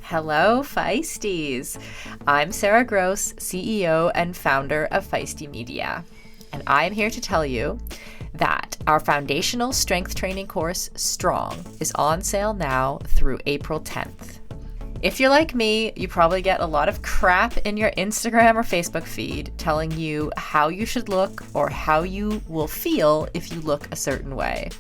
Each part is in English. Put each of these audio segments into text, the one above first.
Hello, Feisties. I'm Sarah Gross, CEO and founder of Feisty Media. And I'm here to tell you that our foundational strength training course, Strong, is on sale now through April 10th. If you're like me, you probably get a lot of crap in your Instagram or Facebook feed telling you how you should look or how you will feel if you look a certain way.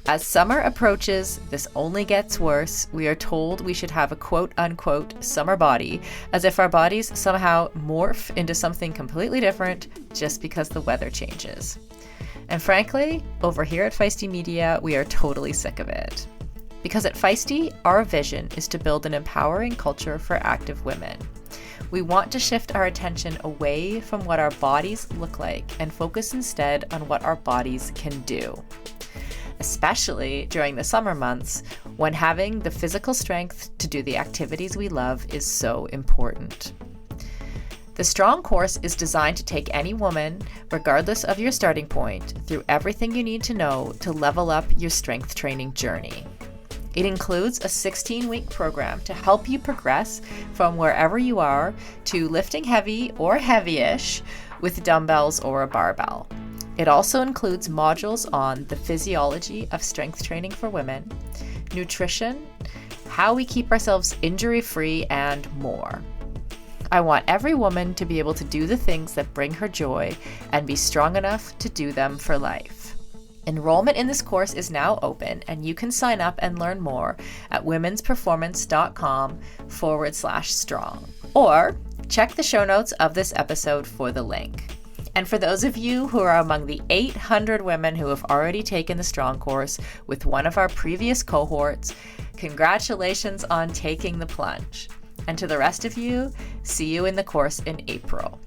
As summer approaches, this only gets worse. We are told we should have a quote-unquote summer body, as if our bodies somehow morph into something completely different just because the weather changes. And frankly, over here at Feisty Media, we are totally sick of it. Because at Feisty, our vision is to build an empowering culture for active women. We want to shift our attention away from what our bodies look like and focus instead on what our bodies can do. Especially during the summer months, when having the physical strength to do the activities we love is so important. The Strong course is designed to take any woman, regardless of your starting point, through everything you need to know to level up your strength training journey. It includes a 16-week program to help you progress from wherever you are to lifting heavy or heavy-ish with dumbbells or a barbell. It also includes modules on the physiology of strength training for women, nutrition, how we keep ourselves injury-free, and more. I want every woman to be able to do the things that bring her joy and be strong enough to do them for life. Enrollment in this course is now open, and you can sign up and learn more at womensperformance.com/strong. Or check the show notes of this episode for the link. And for those of you who are among the 800 women who have already taken the Strong course with one of our previous cohorts, congratulations on taking the plunge. And to the rest of you, see you in the course in April.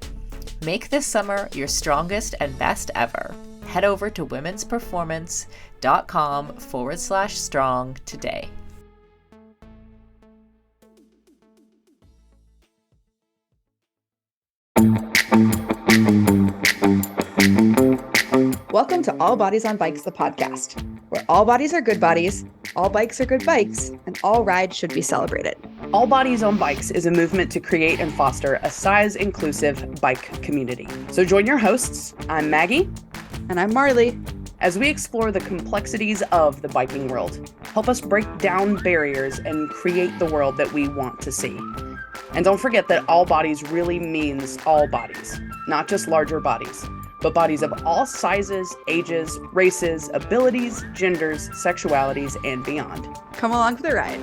Make this summer your strongest and best ever. Head over to womensperformance.com/strong today. Welcome to All Bodies on Bikes, the podcast, where all bodies are good bodies, all bikes are good bikes, and all rides should be celebrated. All Bodies on Bikes is a movement to create and foster a size-inclusive bike community. So join your hosts, I'm Maggie. And I'm Marley. As we explore the complexities of the biking world, help us break down barriers and create the world that we want to see. And don't forget that all bodies really means all bodies, not just larger bodies, but bodies of all sizes, ages, races, abilities, genders, sexualities, and beyond. Come along for the ride.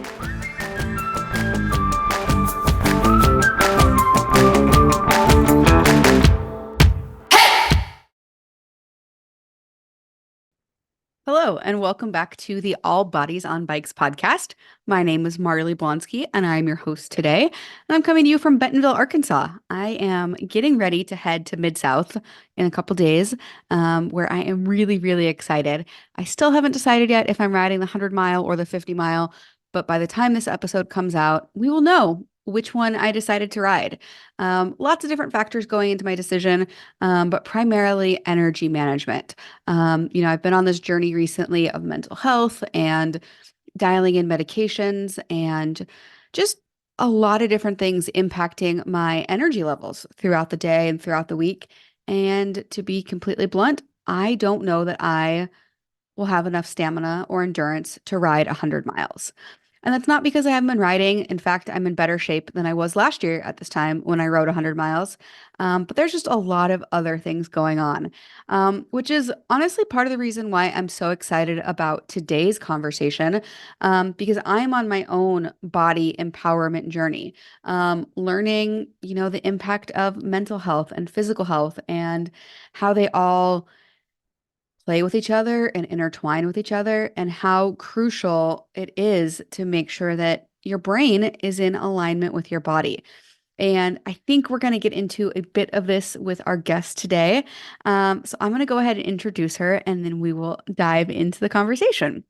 Hello, and welcome back to the All Bodies on Bikes podcast. My name is Marley Blonsky, and I'm your host today. And I'm coming to you from Bentonville, Arkansas. I am getting ready to head to Mid-South in a couple days, where I am really, really excited. I still haven't decided yet if I'm riding the 100-mile or the 50-mile, but by the time this episode comes out, we will know which one I decided to ride. Lots of different factors going into my decision, but primarily energy management. I've been on this journey recently of mental health and dialing in medications and just a lot of different things impacting my energy levels throughout the day and throughout the week. And to be completely blunt, I don't know that I will have enough stamina or endurance to ride 100 miles. And that's not because I haven't been riding. In fact, I'm in better shape than I was last year at this time when I rode 100 miles. But there's just a lot of other things going on, which is honestly part of the reason why I'm so excited about today's conversation, because I'm on my own body empowerment journey, learning, the impact of mental health and physical health and how they all play with each other and intertwine with each other, and how crucial it is to make sure that your brain is in alignment with your body. And I think we're going to get into a bit of this with our guest today. So I'm going to go ahead and introduce her, and then we will dive into the conversation.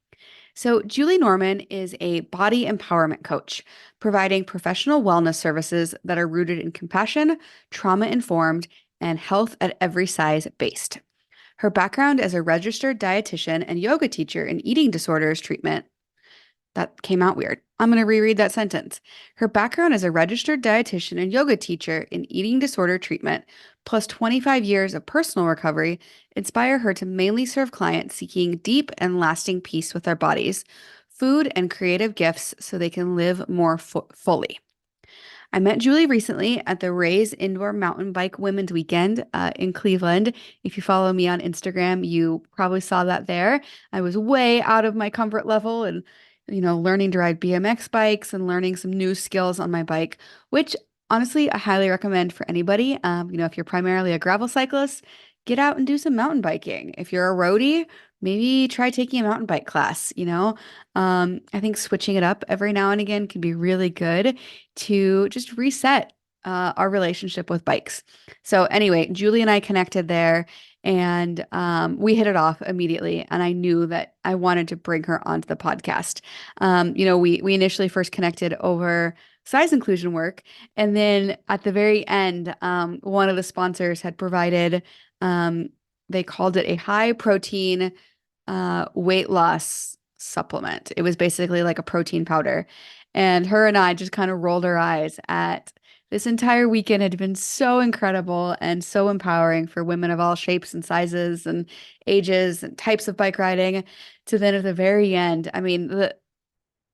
So Julie Norman is a body empowerment coach, providing professional wellness services that are rooted in compassion, trauma-informed, and health at every size based. Her background as a registered dietitian and yoga teacher in eating disorders treatment That came out weird. I'm going to reread that sentence. Her background as a registered dietitian and yoga teacher in eating disorder treatment, plus 25 years of personal recovery, inspire her to mainly serve clients seeking deep and lasting peace with their bodies, food, and creative gifts so they can live more fully. I met Julie recently at the Raise Indoor Mountain Bike Women's Weekend in Cleveland. If you follow me on Instagram, you probably saw that there. I was way out of my comfort level and, learning to ride BMX bikes and learning some new skills on my bike, which honestly, I highly recommend for anybody. If you're primarily a gravel cyclist, get out and do some mountain biking. If you're a roadie, maybe try taking a mountain bike class, I think switching it up every now and again can be really good to just reset our relationship with bikes. So anyway, Julie and I connected there and we hit it off immediately. And I knew that I wanted to bring her onto the podcast. We initially first connected over size inclusion work. And then at the very end, one of the sponsors had provided, they called it a high protein weight loss supplement. It was basically like a protein powder. And her and I just kind of rolled our eyes at this entire weekend had been so incredible and so empowering for women of all shapes and sizes and ages and types of bike riding. To then at the very end, I mean,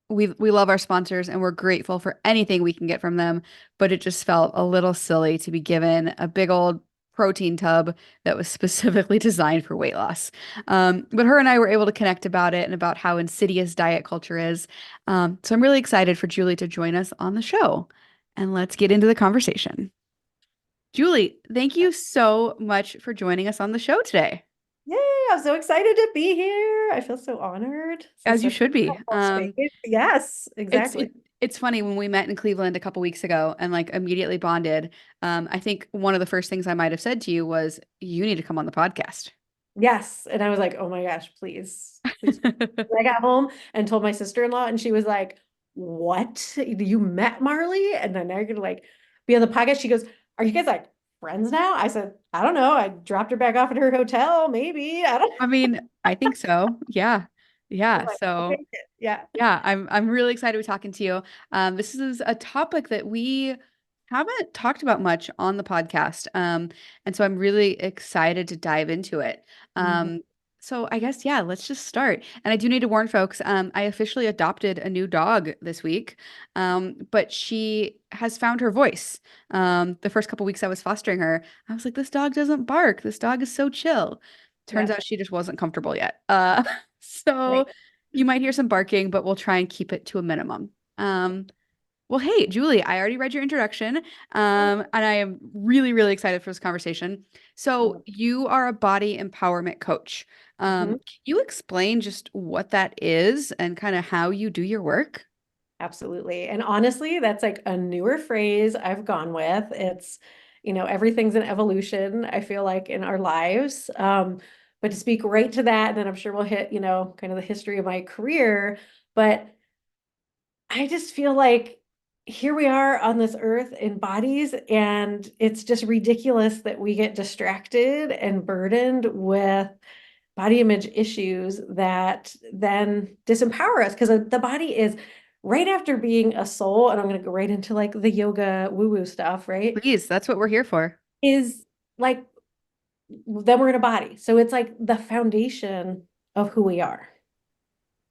we love our sponsors and we're grateful for anything we can get from them, but it just felt a little silly to be given a big old protein tub that was specifically designed for weight loss. But her and I were able to connect about it and about how insidious diet culture is. So I'm really excited for Julie to join us on the show. And let's get into the conversation. Julie, thank you so much for joining us on the show today. Yay, I'm so excited to be here. I feel so honored. As you should be. Yes, exactly. It's funny when we met in Cleveland a couple weeks ago and like immediately bonded. I think one of the first things I might have said to you was, you need to come on the podcast. Yes. And I was like, oh my gosh, please. I got home and told my sister-in-law and she was like, what? You met Marley? And then now you're gonna like be on the podcast. She goes, are you guys like friends now? I said, I don't know. I dropped her back off at her hotel. Maybe. I don't I mean, I think so. Yeah. Yeah. like, So yeah. yeah, I'm really excited to be talking to you. This is a topic that we haven't talked about much on the podcast. And so I'm really excited to dive into it. So I guess, yeah, let's just start. And I do need to warn folks, I officially adopted a new dog this week, but she has found her voice. The first couple weeks I was fostering her, I was like, this dog doesn't bark. This dog is so chill. Turns out she just wasn't comfortable yet. So you might hear some barking, but we'll try and keep it to a minimum. Well, hey, Julie, I already read your introduction, and I am really, really excited for this conversation. So you are a body empowerment coach. Can you explain just what that is and kind of how you do your work? Absolutely. And honestly, that's like a newer phrase I've gone with. It's, everything's an evolution, I feel like, in our lives. But to speak right to that, and then I'm sure we'll hit, kind of the history of my career. But I just feel like here we are on this earth in bodies, and it's just ridiculous that we get distracted and burdened with body image issues that then disempower us, because the body is right after being a soul, and I'm going to go right into like the yoga woo-woo stuff, right? Please, that's what we're here for. Is like, then we're in a body. So it's like the foundation of who we are.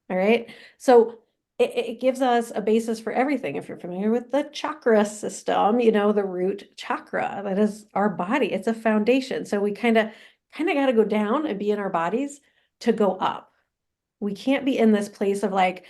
All right. So it gives us a basis for everything. If you're familiar with the chakra system, the root chakra, that is our body. It's a foundation. So we kind of got to go down and be in our bodies to go up. We can't be in this place of like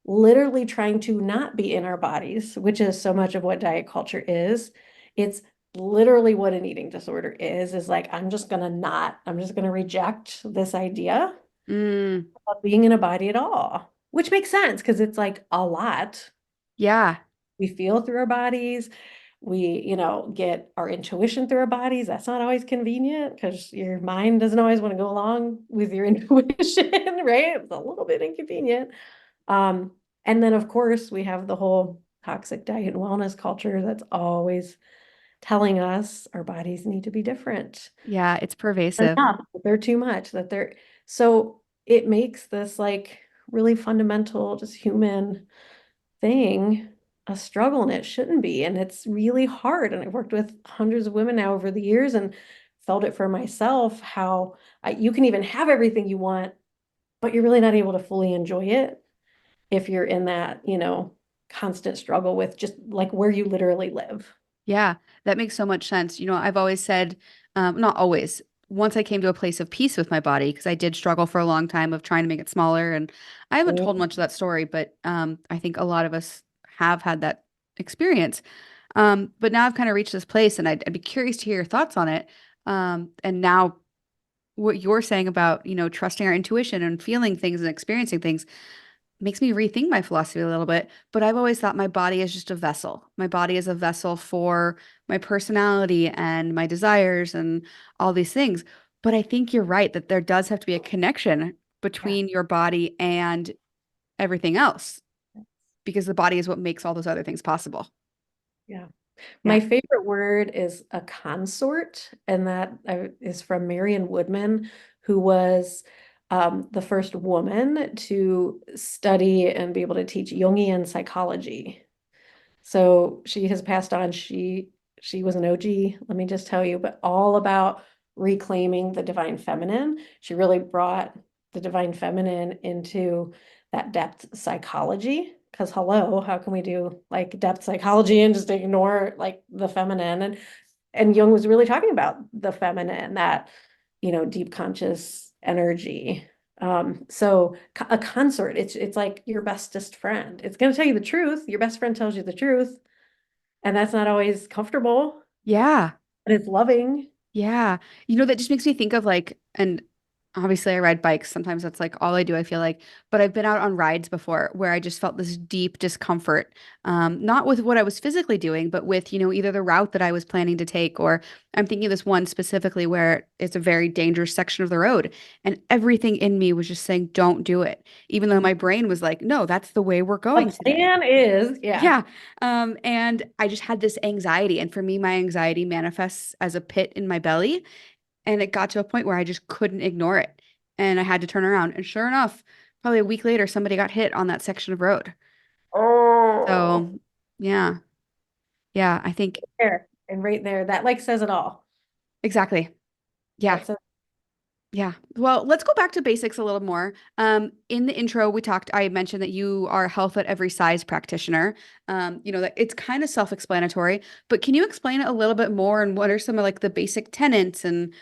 literally trying to not be in our bodies, which is so much of what diet culture is. It's literally what an eating disorder is like, I'm just going to reject this idea of being in a body at all, which makes sense because it's like a lot. Yeah. We feel through our bodies. We, get our intuition through our bodies. That's not always convenient because your mind doesn't always want to go along with your intuition, right? It's a little bit inconvenient. And then of course we have the whole toxic diet and wellness culture that's always telling us our bodies need to be different. Yeah, it's pervasive. Enough, they're too much, so it makes this like really fundamental, just human thing, a struggle, and it shouldn't be. And it's really hard. And I've worked with hundreds of women now over the years and felt it for myself, how you can even have everything you want, but you're really not able to fully enjoy it if you're in that, constant struggle with just like where you literally live. Yeah, that makes so much sense. I've always said, not always, once I came to a place of peace with my body, because I did struggle for a long time of trying to make it smaller. And I haven't told much of that story, but I think a lot of us have had that experience. But now I've kind of reached this place and I'd be curious to hear your thoughts on it. And now what you're saying about, trusting our intuition and feeling things and experiencing things makes me rethink my philosophy a little bit. But I've always thought my body is just a vessel. My body is a vessel for my personality and my desires and all these things. But I think you're right that there does have to be a connection Yeah. between your body and everything else because the body is what makes all those other things possible. Yeah. Yeah. My favorite word is a consort, and that is from Marion Woodman, who was the first woman to study and be able to teach Jungian psychology. So she has passed on. She was an OG, let me just tell you, but all about reclaiming the divine feminine. She really brought the divine feminine into that depth psychology. Because hello, how can we do like depth psychology and just ignore like the feminine? And Jung was really talking about the feminine, that deep conscious energy. So a consort, it's like your bestest friend. It's going to tell you the truth. Your best friend tells you the truth, and that's not always comfortable, Yeah. but it's loving. Yeah. That just makes me think of like, and obviously I ride bikes. Sometimes that's like all I do, I feel like. But I've been out on rides before where I just felt this deep discomfort, not with what I was physically doing, but with, either the route that I was planning to take, or I'm thinking of this one specifically where it's a very dangerous section of the road. And everything in me was just saying, don't do it. Even though my brain was like, no, that's the way we're going The today. plan is, yeah. Yeah. And I just had this anxiety. And for me, my anxiety manifests as a pit in my belly. And it got to a point where I just couldn't ignore it. And I had to turn around. And sure enough, probably a week later, somebody got hit on that section of road. Oh, So yeah. Yeah, I think there and right there, that like says it all. exactly. Yeah. That's a Yeah. Well, let's go back to basics a little more. In the intro, I mentioned that you are a health at every size practitioner. That it's kind of self-explanatory, but can you explain it a little bit more and what are some of like the basic tenets and,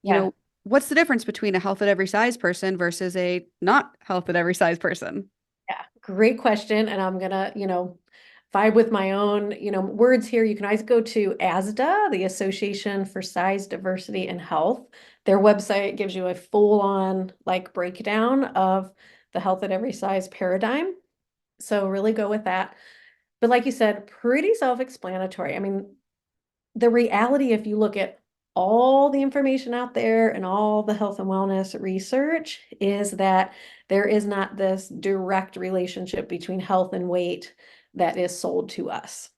you yeah. know, what's the difference between a health at every size person versus a not health at every size person? Yeah, great question. And I'm gonna, vibe with my own, words here. You can always go to ASDA, the Association for Size, Diversity, and Health. Their website gives you a full-on like breakdown of the health at every size paradigm. So really go with that. But like you said, pretty self-explanatory. I mean, the reality, if you look at all the information out there and all the health and wellness research, is that there is not this direct relationship between health and weight that is sold to us,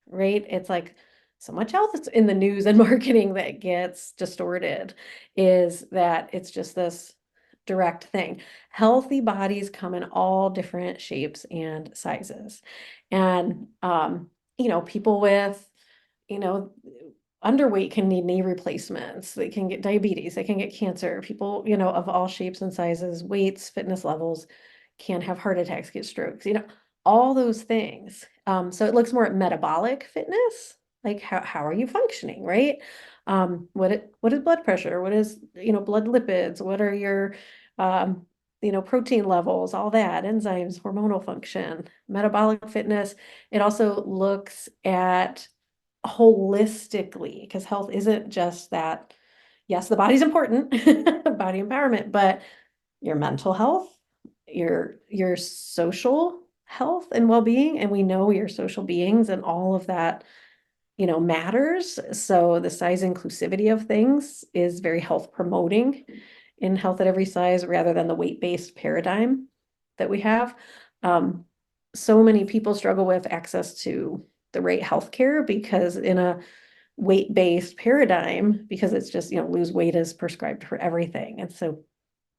right? It's like so much health that's in the news and marketing that gets distorted, is that it's just this direct thing. Healthy bodies come in all different shapes and sizes. And people with you know, underweight can need knee replacements. They can get diabetes. They can get cancer. People, of all shapes and sizes, weights, fitness levels can have heart attacks, get strokes, all those things. So it looks more at metabolic fitness, like how are you functioning, right? What is blood pressure? What is, blood lipids? What are your, protein levels, all that, enzymes, hormonal function, metabolic fitness. It also looks at holistically, because health isn't just that. Yes, the body's important, body empowerment, but your mental health, your social health and well-being, and we know you're social beings and all of that, matters. So the size inclusivity of things is very health promoting in health at every size rather than the weight-based paradigm that we have. So many people struggle with access to the right healthcare because in a weight-based paradigm, because it's just, lose weight is prescribed for everything. And so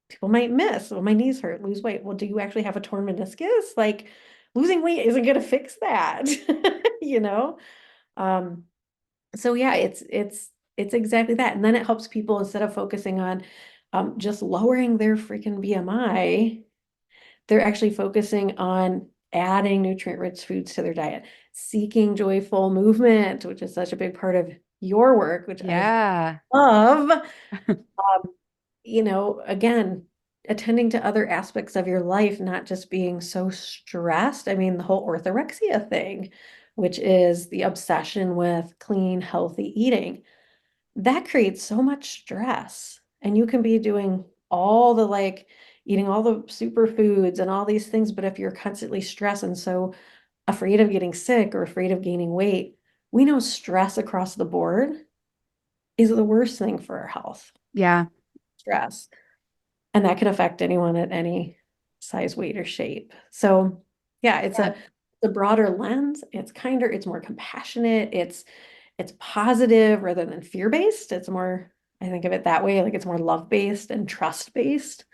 people might miss. Well, my knees hurt, lose weight. Well, do you actually have a torn meniscus? Like losing weight isn't going to fix that, you know? Um, so yeah, it's exactly that. And then it helps people instead of focusing on just lowering their freaking BMI, they're actually focusing on adding nutrient-rich foods to their diet, seeking joyful movement, which is such a big part of your work, which I Yeah. love. Again, attending to other aspects of your life, not just being so stressed. I mean, the whole orthorexia thing, which is the obsession with clean, healthy eating, that creates so much stress. And you can be doing all the like eating all the superfoods and all these things, but if you're constantly stressed and so afraid of getting sick or afraid of gaining weight, we know stress across the board is the worst thing for our health. Yeah. Stress. And that can affect anyone at any size, weight, or shape. So yeah, it's Yeah. a broader lens. It's kinder, it's more compassionate, it's positive rather than fear-based. It's more, I think of it that way, like it's more love-based and trust-based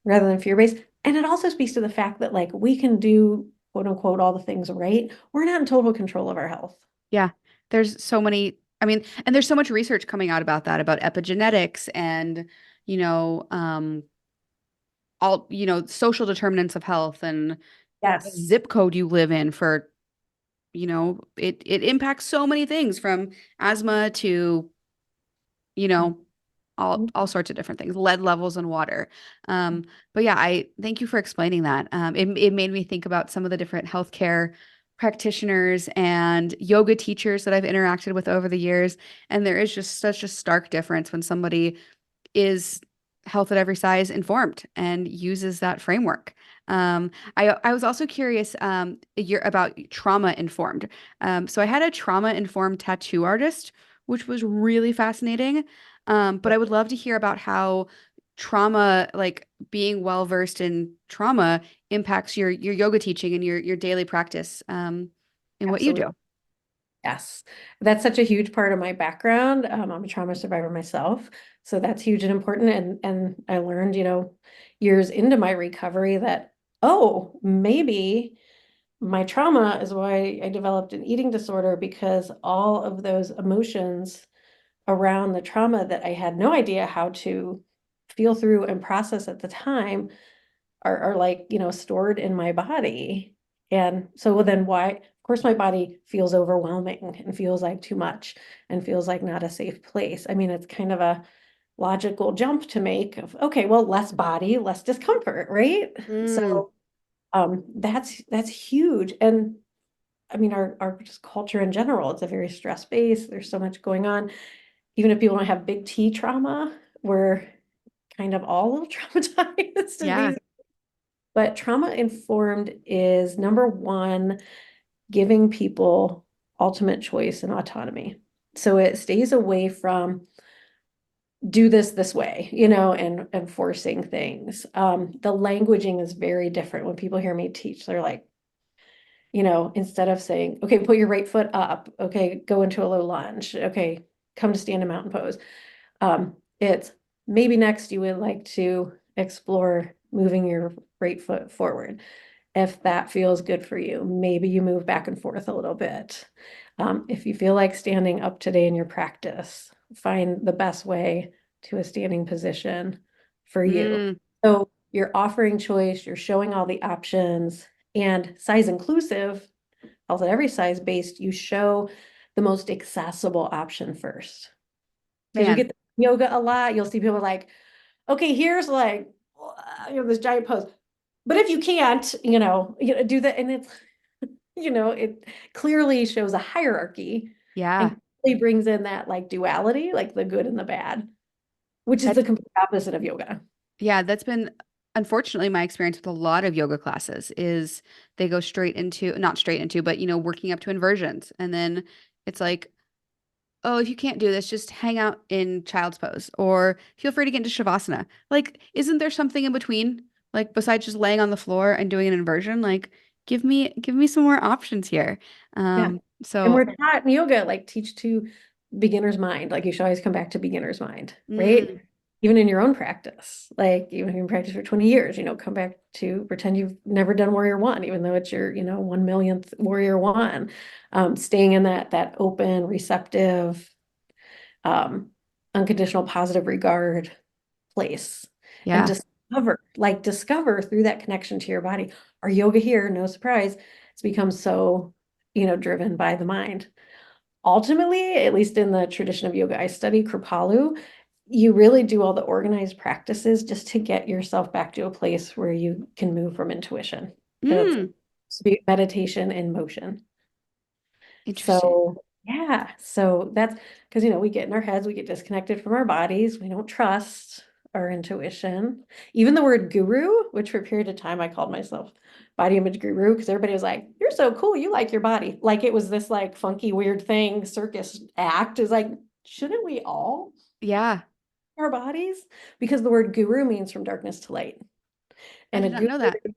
rather than fear-based. And it also speaks to the fact that like we can do quote unquote all the things right. We're not in total control of our health. Yeah. There's so many, I mean, and there's so much research coming out about that, about epigenetics and, you know, all, social determinants of health and the Yes. zip code you live in for, it impacts so many things from asthma to, you know, all sorts of different things, lead levels in water. But yeah, I thank you for explaining that. It made me think about some of the different healthcare practitioners and yoga teachers that I've interacted with over the years. And there is just such a stark difference when somebody is health at every size informed and uses that framework. I was also curious about trauma informed. So I had a trauma informed tattoo artist, which was really fascinating. But I would love to hear about how trauma, like being well versed in trauma, impacts your yoga teaching and your daily practice in what you Absolutely. do. Yes, that's such a huge part of my background. I'm a trauma survivor myself, so that's huge and important. And I learned, years into my recovery that, oh, maybe my trauma is why I developed an eating disorder because all of those emotions around the trauma that I had no idea how to feel through and process at the time are like, stored in my body. And so well, then why, of course, my body feels overwhelming and feels like too much and feels like not a safe place. I mean, it's kind of a logical jump to make of, okay, well, less body, less discomfort, right? Mm, So that's huge. And I mean, our just culture in general, it's a very stress-based. There's so much going on. Even if people don't have big T trauma, we're kind of all a little traumatized in yeah. these. But trauma informed is number one, giving people ultimate choice and autonomy. So it stays away from do this way, and forcing things. The languaging is very different. When people hear me teach, they're like, instead of saying, okay, put your right foot up, okay, go into a low lunge, okay, come to stand in mountain pose. It's maybe next you would like to explore moving your right foot forward. If that feels good for you, maybe you move back and forth a little bit. If you feel like standing up today in your practice, find the best way to a standing position for you. Mm, So you're offering choice, you're showing all the options, and size inclusive, also every size based, you show the most accessible option first. Because you man. get yoga a lot, you'll see people like, okay, here's like, this giant pose. But if you can't, do that, and it's, it clearly shows a hierarchy Yeah. and really brings in that like duality, like the good and the bad, which is That the complete opposite of yoga. Yeah, that's been unfortunately my experience with a lot of yoga classes is they go straight into, not straight into, but working up to inversions. And then it's like, oh, if you can't do this, just hang out in child's pose or feel free to get into shavasana. Like, isn't there something in between? Like besides just laying on the floor and doing an inversion? Like, give me some more options here. Yeah. And So we're taught in yoga, like teach to beginner's mind. Like you should always come back to beginner's mind, right? mm, even in your own practice, like even if you practice for 20 years, come back to pretend you've never done warrior one, even though it's your, 1 millionth warrior one. Staying in that open, receptive, um, unconditional positive regard place and Yeah. discover through that connection to your body. Our yoga here, no surprise, it's become so, driven by the mind. Ultimately, at least in the tradition of yoga I study, Kripalu, you really do all the organized practices just to get yourself back to a place where you can move from intuition. It's Mm, meditation in motion. interesting. So, yeah, so that's because, we get in our heads, we get disconnected from our bodies, we don't trust our intuition. Even the word guru, which for a period of time I called myself body image guru because everybody was like, you're so cool, you like your body. Like it was this like funky, weird thing, circus act. Is like, shouldn't we all Yeah. our bodies? Because the word guru means from darkness to light. I And a did not guru, know that. isn't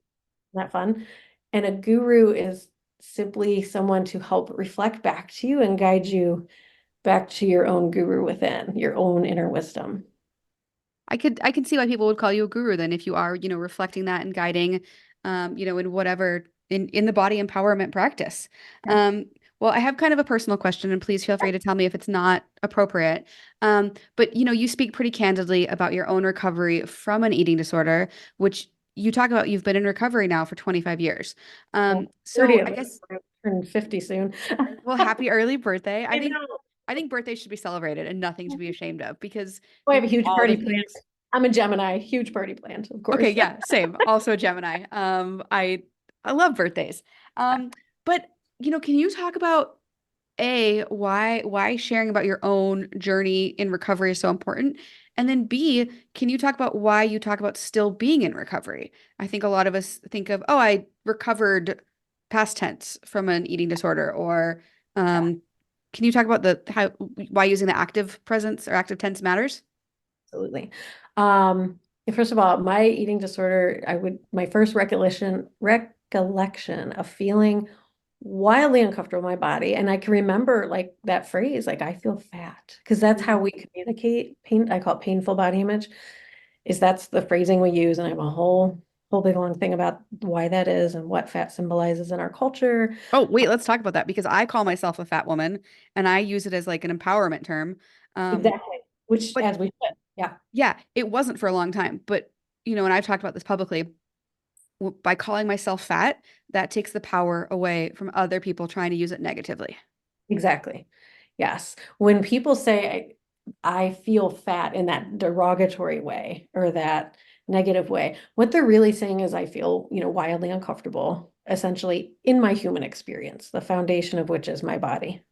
that fun? And a guru is simply someone to help reflect back to you and guide you back to your own guru within, your own inner wisdom. I can see why people would call you a guru then if you are, reflecting that and guiding, in whatever in the body empowerment practice. Yeah. Um, well, I have kind of a personal question, and please feel free to tell me if it's not appropriate. But you speak pretty candidly about your own recovery from an eating disorder, which you talk about you've been in recovery now for 25 years. Well, So 30 I of guess, them turn 50 soon. well, happy early birthday. I know. I think birthdays should be celebrated and nothing to be ashamed of because Oh, I have think a of huge all the party planned. things. I'm a Gemini, huge party planned, of Okay, course. yeah, same. Also a Gemini. I love birthdays. But can you talk about why sharing about your own journey in recovery is so important? And then B, can you talk about why you talk about still being in recovery? I think a lot of us think of, oh, I recovered past tense from an eating disorder, or Yeah, can you talk about the how why using the active presence or active tense matters? absolutely. Um, First of all, my eating disorder, my first recollection of feeling wildly uncomfortable in my body. And I can remember like that phrase, like I feel fat, because that's how we communicate pain. I call it painful body image, is that's the phrasing we use. And I have a whole big long thing about why that is and what fat symbolizes in our culture. Oh, wait, let's talk about that because I call myself a fat woman and I use it as like an empowerment term. Um, Exactly. Which but as we should. Yeah, yeah, it wasn't for a long time. But, and I've talked about this publicly. By calling myself fat, that takes the power away from other people trying to use it negatively. exactly. Yes. When people say I feel fat in that derogatory way or that negative way, what they're really saying is I feel, wildly uncomfortable, essentially in my human experience, the foundation of which is my body.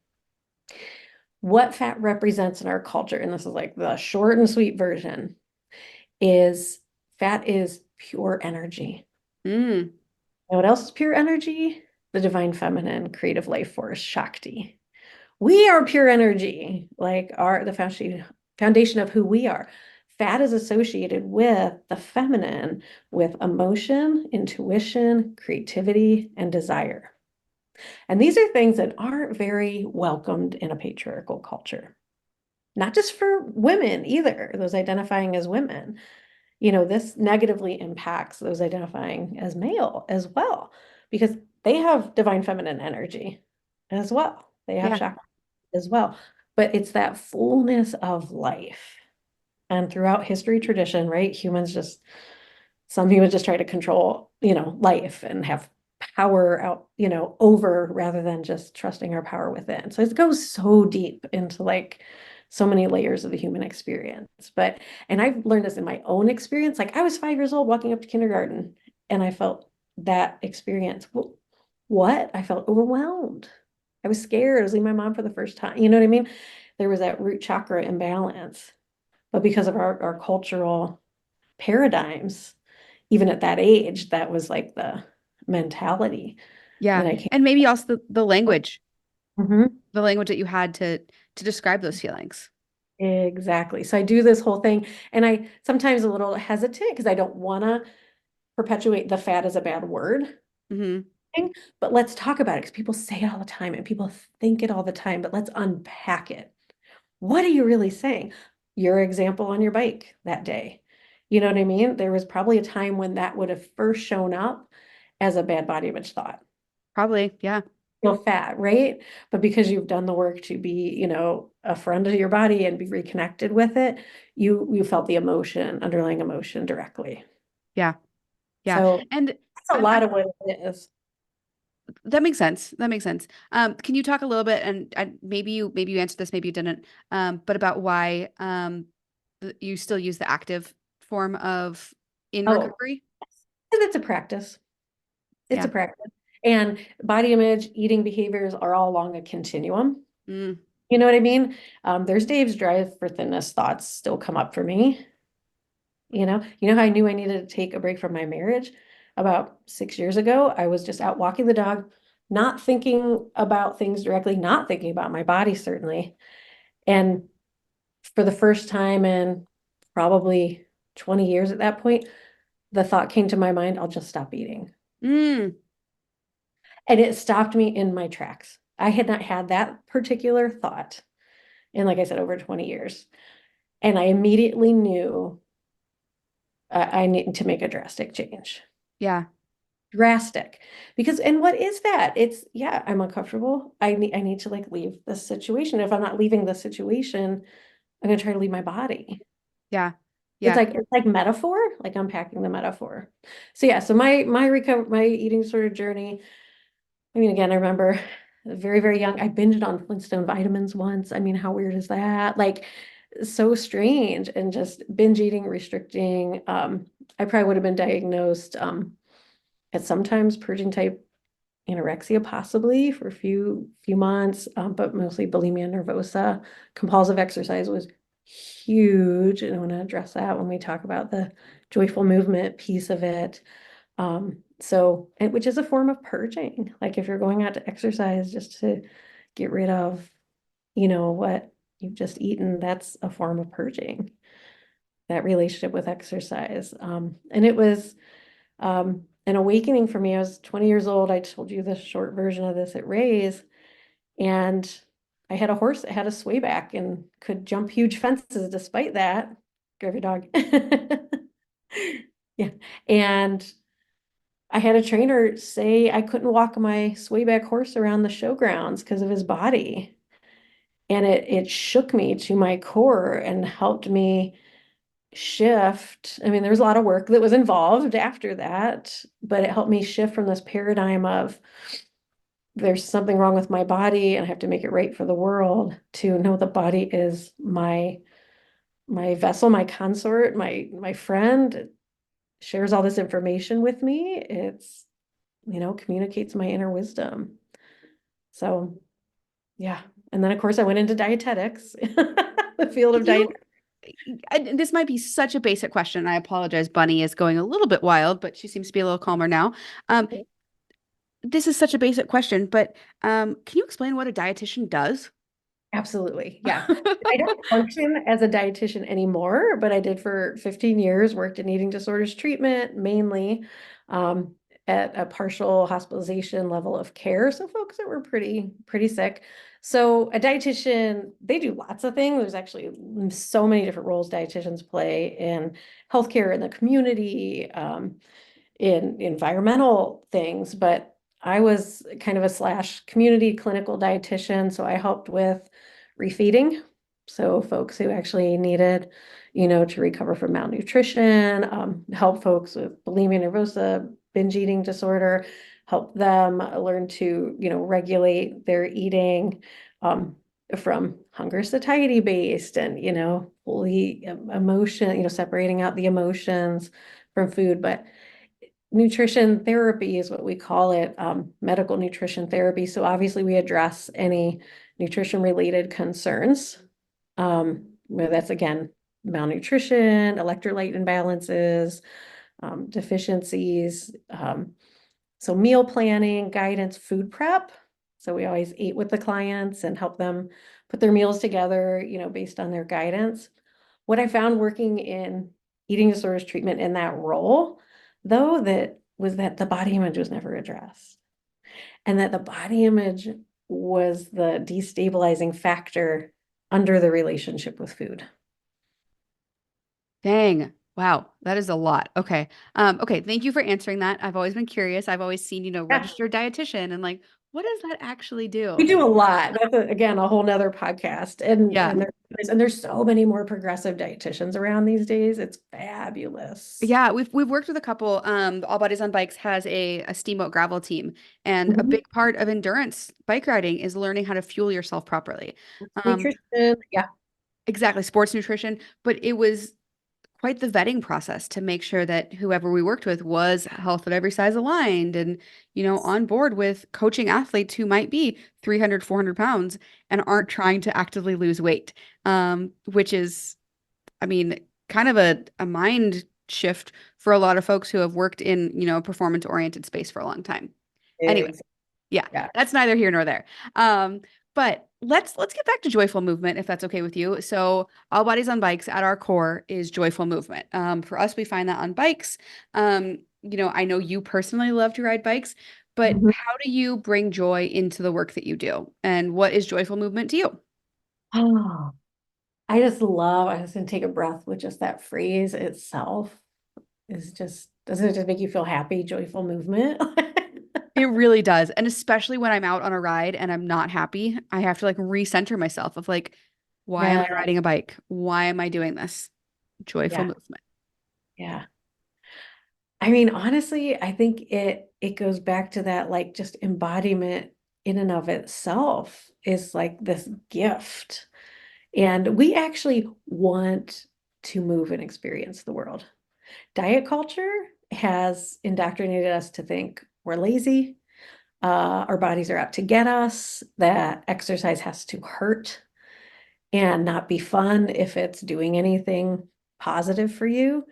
What fat represents in our culture, and this is like the short and sweet version, is fat is pure energy. Mm, And what else is pure energy? The divine feminine, creative life force, Shakti. We are pure energy, like the foundation of who we are. Fat is associated with the feminine, with emotion, intuition, creativity, and desire. And these are things that aren't very welcomed in a patriarchal culture. Not just for women either, those identifying as women. This negatively impacts those identifying as male as well, because they have divine feminine energy as well. They have yeah. chakra as well. But it's that fullness of life. And throughout history tradition, right? Some humans just try to control, life and have power out, over rather than just trusting our power within. So it goes so deep into like so many layers of the human experience. And I've learned this in my own experience. Like I was 5 years old walking up to kindergarten and I felt that experience. What? I felt overwhelmed. I was scared. I was leaving my mom for the first time. You know what I mean? There was that root chakra imbalance. But because of our cultural paradigms, even at that age, that was like the mentality Yeah. that I came And maybe also the from. language, Mhm. the language that you had to describe those feelings. Exactly. So I do this whole thing, and I sometimes a little hesitant because I don't want to perpetuate the fat as a bad word Hmm. thing, but let's talk about it because people say it all the time and people think it all the time, but let's unpack it. What are you really saying? your example on your bike that day. You know what I mean? There was probably a time when that would have first shown up as a bad body image thought. Probably, yeah. Feel fat, right? But because you've done the work to be, a friend of your body and be reconnected with it, you felt the emotion, underlying emotion directly. Yeah. Yeah. So And that's a lot of what it is. that makes sense. That makes sense. Can you talk a little bit, and maybe you answered this, maybe you didn't, but about why you still use the active form of in Oh, recovery? and it's a practice. It's a Yeah. practice. And body image, eating behaviors are all along a continuum. Mm, You know what I mean? There's Dave's drive for thinness thoughts still come up for me. How I knew I needed to take a break from my marriage about 6 years ago? I was just out walking the dog, not thinking about things directly, not thinking about my body, certainly. And for the first time in probably 20 years at that point, the thought came to my mind, I'll just stop eating. mm, And it stopped me in my tracks. I had not had that particular thought in, like I said, over 20 years. And I immediately knew I need to make a drastic change. yeah. Drastic. Because, and what is that? It's, yeah, I'm uncomfortable. I need to like leave this situation. If I'm not leaving the situation, I'm gonna try to leave my body. Yeah. It's Yeah. like metaphor, like unpacking the metaphor. So yeah, so my eating disorder journey. I mean, again, I remember very, very young. I binged on Flintstone vitamins once. I mean, how weird is that? Like, so strange, and just binge eating, restricting. I probably would have been diagnosed at sometimes purging type anorexia, possibly for a few months, but mostly bulimia nervosa. Compulsive exercise was huge, and I want to address that when we talk about the joyful movement piece of it. Which is a form of purging. Like if you're going out to exercise just to get rid of, what you've just eaten, that's a form of purging, that relationship with exercise. And it was an awakening for me. I was 20 years old. I told you the short version of this at Ray's, and I had a horse that had a sway back and could jump huge fences despite that. Grab your dog. Yeah. And I had a trainer say I couldn't walk my swayback horse around the showgrounds because of his body. And it shook me to my core and helped me shift. I mean, there was a lot of work that was involved after that, but it helped me shift from this paradigm of there's something wrong with my body and I have to make it right for the world, to no, the body is my vessel, my consort, my friend. It shares all this information with me. It's communicates my inner wisdom. So yeah. And then of course I went into dietetics, the field Can of diet. this might be such a basic question. I apologize. Bunny is going a little bit wild, but she seems to be a little calmer now. Um, this is such a basic question, but can you explain what a dietitian does? Absolutely. Yeah. I don't function as a dietitian anymore, but I did for 15 years, worked in eating disorders treatment, mainly um, at a partial hospitalization level of care. So folks that were pretty sick. So a dietitian, they do lots of things. There's actually so many different roles dietitians play in healthcare, in the community, in environmental things, but I was kind of a slash community clinical dietitian. So I helped with refeeding. So folks who actually needed, to recover from malnutrition, help folks with bulimia nervosa, binge eating disorder, help them learn to, regulate their eating, from hunger satiety based and, fully emotion, separating out the emotions from food. But nutrition therapy is what we call it, medical nutrition therapy. So obviously we address any nutrition related concerns, whether that's again, malnutrition, electrolyte imbalances, deficiencies. So meal planning, guidance, food prep. So we always eat with the clients and help them put their meals together, based on their guidance. What I found working in eating disorders treatment in that role, though, that was that the body image was never addressed, and that the body image was the destabilizing factor under the relationship with food. Dang. Wow. That is a lot. Okay. Okay. Thank you for answering that. I've always been curious. I've always seen, Yeah. registered dietitian and like, what does that actually We do? do a lot. That's again a whole nother podcast. Yeah. And there's so many more progressive dietitians around these days. It's fabulous. Yeah, we've worked with a couple. All Bodies on Bikes has a steamboat gravel team, and a Mhm. big part of endurance bike riding is learning how to fuel yourself properly. Um, Nutrition. Yeah. exactly, sports nutrition, but it was quite the vetting process to make sure that whoever we worked with was health at every size aligned and, on board with coaching athletes who might be 300, 400 pounds and aren't trying to actively lose weight, which is, I mean, kind of a mind shift for a lot of folks who have worked in, a performance oriented space for a long time. Anyway, Exactly. yeah, Yeah. that's neither here nor there. But let's get back to joyful movement if that's okay with you. So, All Bodies on Bikes at our core is joyful movement. For us, we find that on bikes. I know you personally love to ride bikes, but Mhm. how do you bring joy into the work that you do? And what is joyful movement to you? Oh, I just gonna take a breath with just that phrase itself doesn't it just make you feel happy, joyful movement? It really does. And especially when I'm out on a ride and I'm not happy, I have to like recenter myself of like, why am Yeah, I riding a bike? Why am I doing this? Joyful yeah, movement. yeah. I mean, honestly, I think it goes back to that like just embodiment in and of itself is like this gift. And we actually want to move and experience the world. Diet culture has indoctrinated us to think we're lazy, our bodies are out to get us, that exercise has to hurt and not be fun if it's doing anything positive for you.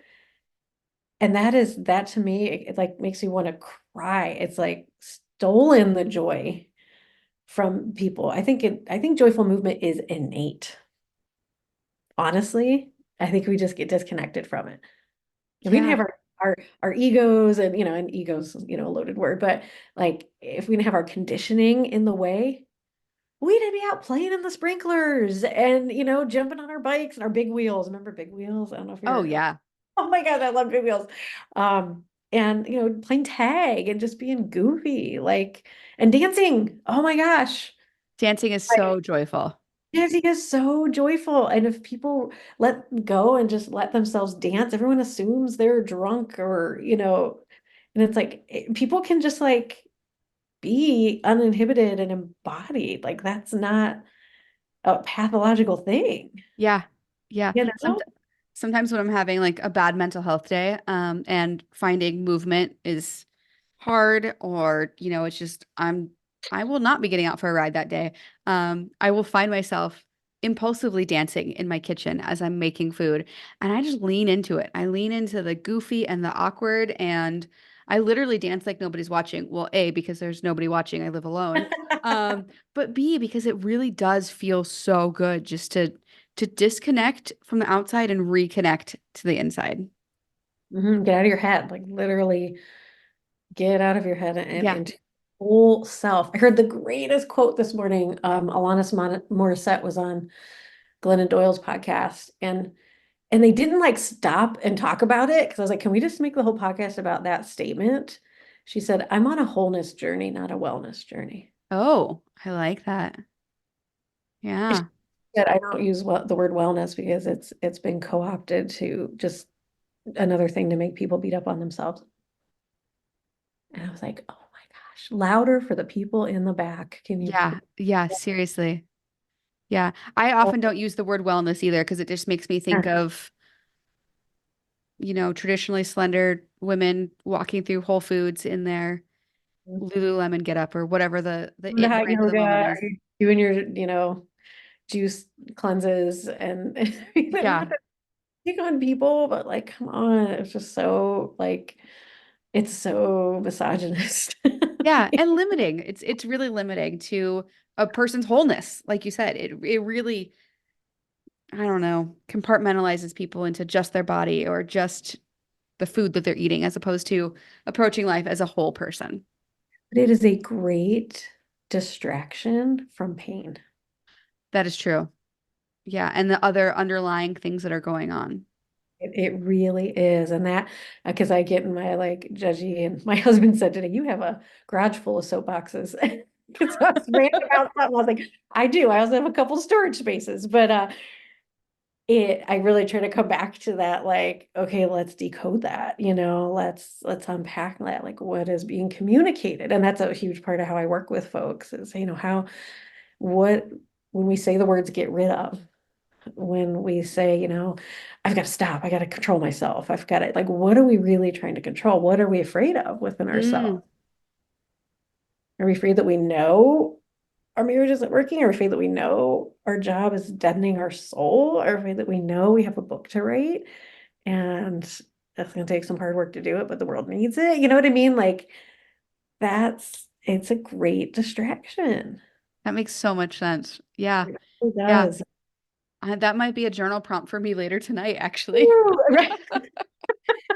And that to me, it like makes me want to cry. It's like stolen the joy from people. I think joyful movement is innate. Honestly, I think we just get disconnected from it. And we can Yeah. have our egos and egos, a loaded word, but like if we didn't have our conditioning in the way, we'd be out playing in the sprinklers and jumping on our bikes and our big wheels. Remember big wheels? I don't know if Oh, you're yeah. oh my God, I love big wheels. And playing tag and just being goofy, like and dancing. Oh my gosh. Dancing is Like so joyful. dancing is so joyful. And if people let go and just let themselves dance, everyone assumes they're drunk and it's like people can just like be uninhibited and embodied. Like that's not a pathological thing, Yeah. Yeah. you know? Sometimes when I'm having like a bad mental health day, and finding movement is hard, or, it's just I will not be getting out for a ride that day. I will find myself impulsively dancing in my kitchen as I'm making food, and I just lean into it. I lean into the goofy and the awkward, and I literally dance like nobody's watching. Well, A, because there's nobody watching, I live alone. But B, because it really does feel so good just to disconnect from the outside and reconnect to the inside. Get out of your head, like literally get out of your head and Yeah. into whole self. I heard the greatest quote this morning. Alanis Morissette was on Glennon Doyle's podcast, and they didn't like stop and talk about it because I was like, can we just make the whole podcast about that statement? She said, I'm on a wholeness journey, not a wellness journey. Oh, I like that. She Yeah. said, I don't use the word wellness because it's been co-opted to just another thing to make people beat up on themselves. And I was like, oh my gosh, louder for the people in the back. Can you Yeah. Yeah. Seriously. Yeah. I often don't use the word wellness either because it just makes me think of, traditionally slender women walking through Whole Foods in their Lululemon get up or whatever the the it hot brand of the yoga, moment are is. you doing your, juice cleanses and not Yeah. to pick on people, but like, come on, it's just so like it's so misogynist. Yeah. And limiting. It's really limiting to a person's wholeness. Like you said, it really, I don't know, compartmentalizes people into just their body or just the food that they're eating as opposed to approaching life as a whole person. But it is a great distraction from pain. That is true. Yeah. And the other underlying things that are going on. It really is. And that, because I get in my like judgy, and my husband said today, you have a garage full of soapboxes. Because I was ranting about something. I was like, I do. I also have a couple storage spaces, but I really try to come back to that, like, okay, let's decode that, let's unpack that, like what is being communicated. And that's a huge part of how I work with folks is, what when we say the words get rid of, when we say, I've got to stop, I got to control myself, I've got to, like, what are we really trying to control? What are we afraid of within Mm, ourselves? Are we afraid that we know our marriage isn't working? Are we afraid that we know our job is deadening our soul? Are we afraid that we know we have a book to write and that's going to take some hard work to do it, but the world needs it? You know what I mean? Like, it's a great distraction. that makes so much sense. Yeah. It really Yeah. does. That might be a journal prompt for me later tonight, actually. Woo, right?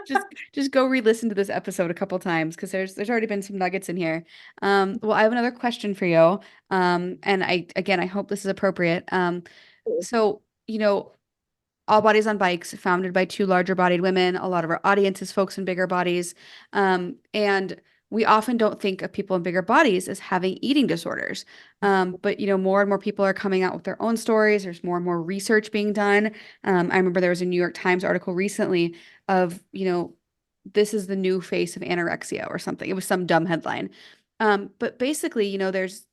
Just just go re-listen to this episode a couple times because there's already been some nuggets in here. Well, I have another question for you. And I hope this is appropriate. So, All Bodies on Bikes, founded by two larger bodied women. A lot of our audience is folks in bigger bodies. And we often don't think of people in bigger bodies as having eating disorders. But more and more people are coming out with their own stories. There's more and more research being done. I remember there was a New York Times article recently of, this is the new face of anorexia or something. It was some dumb headline. But basically, there's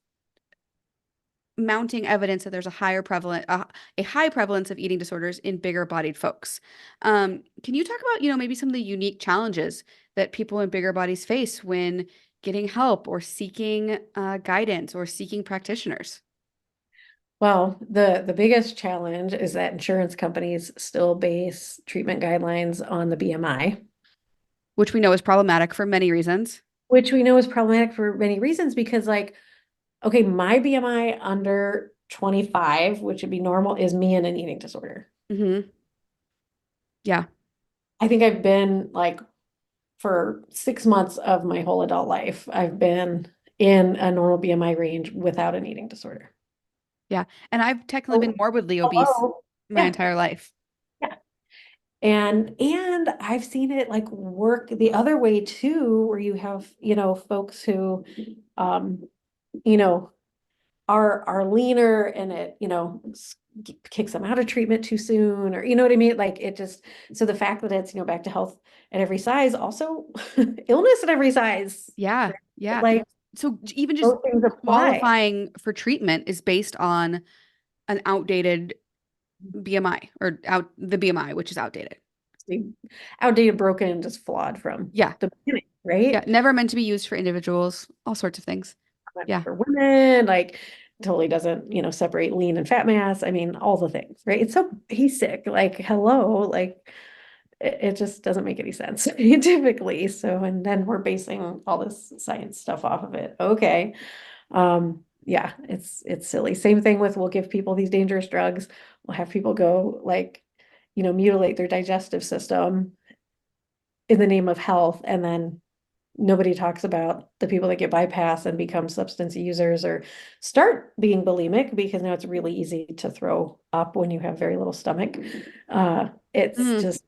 mounting evidence that there's a high prevalence of eating disorders in bigger bodied folks. Can you talk about, maybe some of the unique challenges that people in bigger bodies face when getting help or seeking guidance or seeking practitioners? Well, the biggest challenge is that insurance companies still base treatment guidelines on the BMI, Which we know is problematic for many reasons. which we know is problematic for many reasons because, like, okay, my BMI under 25, which would be normal, is me and an eating disorder. Hmm. Yeah. I think I've been like for 6 months of my whole adult life, I've been in a normal BMI range without an eating disorder. Yeah. And I've technically been Oh, morbidly obese hello. my Yeah. entire life. Yeah. And I've seen it like work the other way too, where you have, folks who um, you know, are leaner and it, kicks them out of treatment too soon, or you know what I mean? Like it just, so the fact that it's, back to health at every size, also illness at every size, Yeah. right? Yeah. Like So even just those things apply. qualifying for treatment is based on an outdated BMI or the BMI, which is outdated. Outdated, broken, and just flawed from Yeah. the beginning, Yeah. right? Never meant to be used for individuals, all sorts of things. Yeah. For women, like totally doesn't, separate lean and fat mass. I mean, all the things, right? It's so basic, like hello, like it just doesn't make any sense scientifically. So, and then we're basing all this science stuff off of it. Okay. Yeah, it's silly. Same thing with we'll give people these dangerous drugs. We'll have people go like, mutilate their digestive system in the name of health, and then nobody talks about the people that get bypassed and become substance users or start being bulimic because now it's really easy to throw up when you have very little stomach. It's Mm, just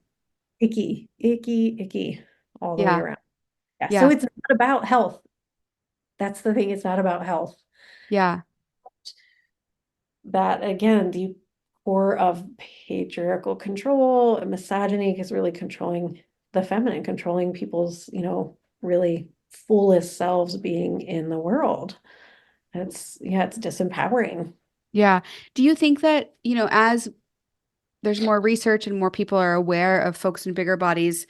icky, icky, icky all the way yeah. around. Yeah. So Yeah. it's not about health. That's the thing. It's not about health. Yeah. That again, the core of patriarchal control and misogyny is really controlling the feminine, controlling people's, really fullest selves being in the world. It's disempowering. Yeah. Do you think that, as there's more research and more people are aware of folks in bigger bodies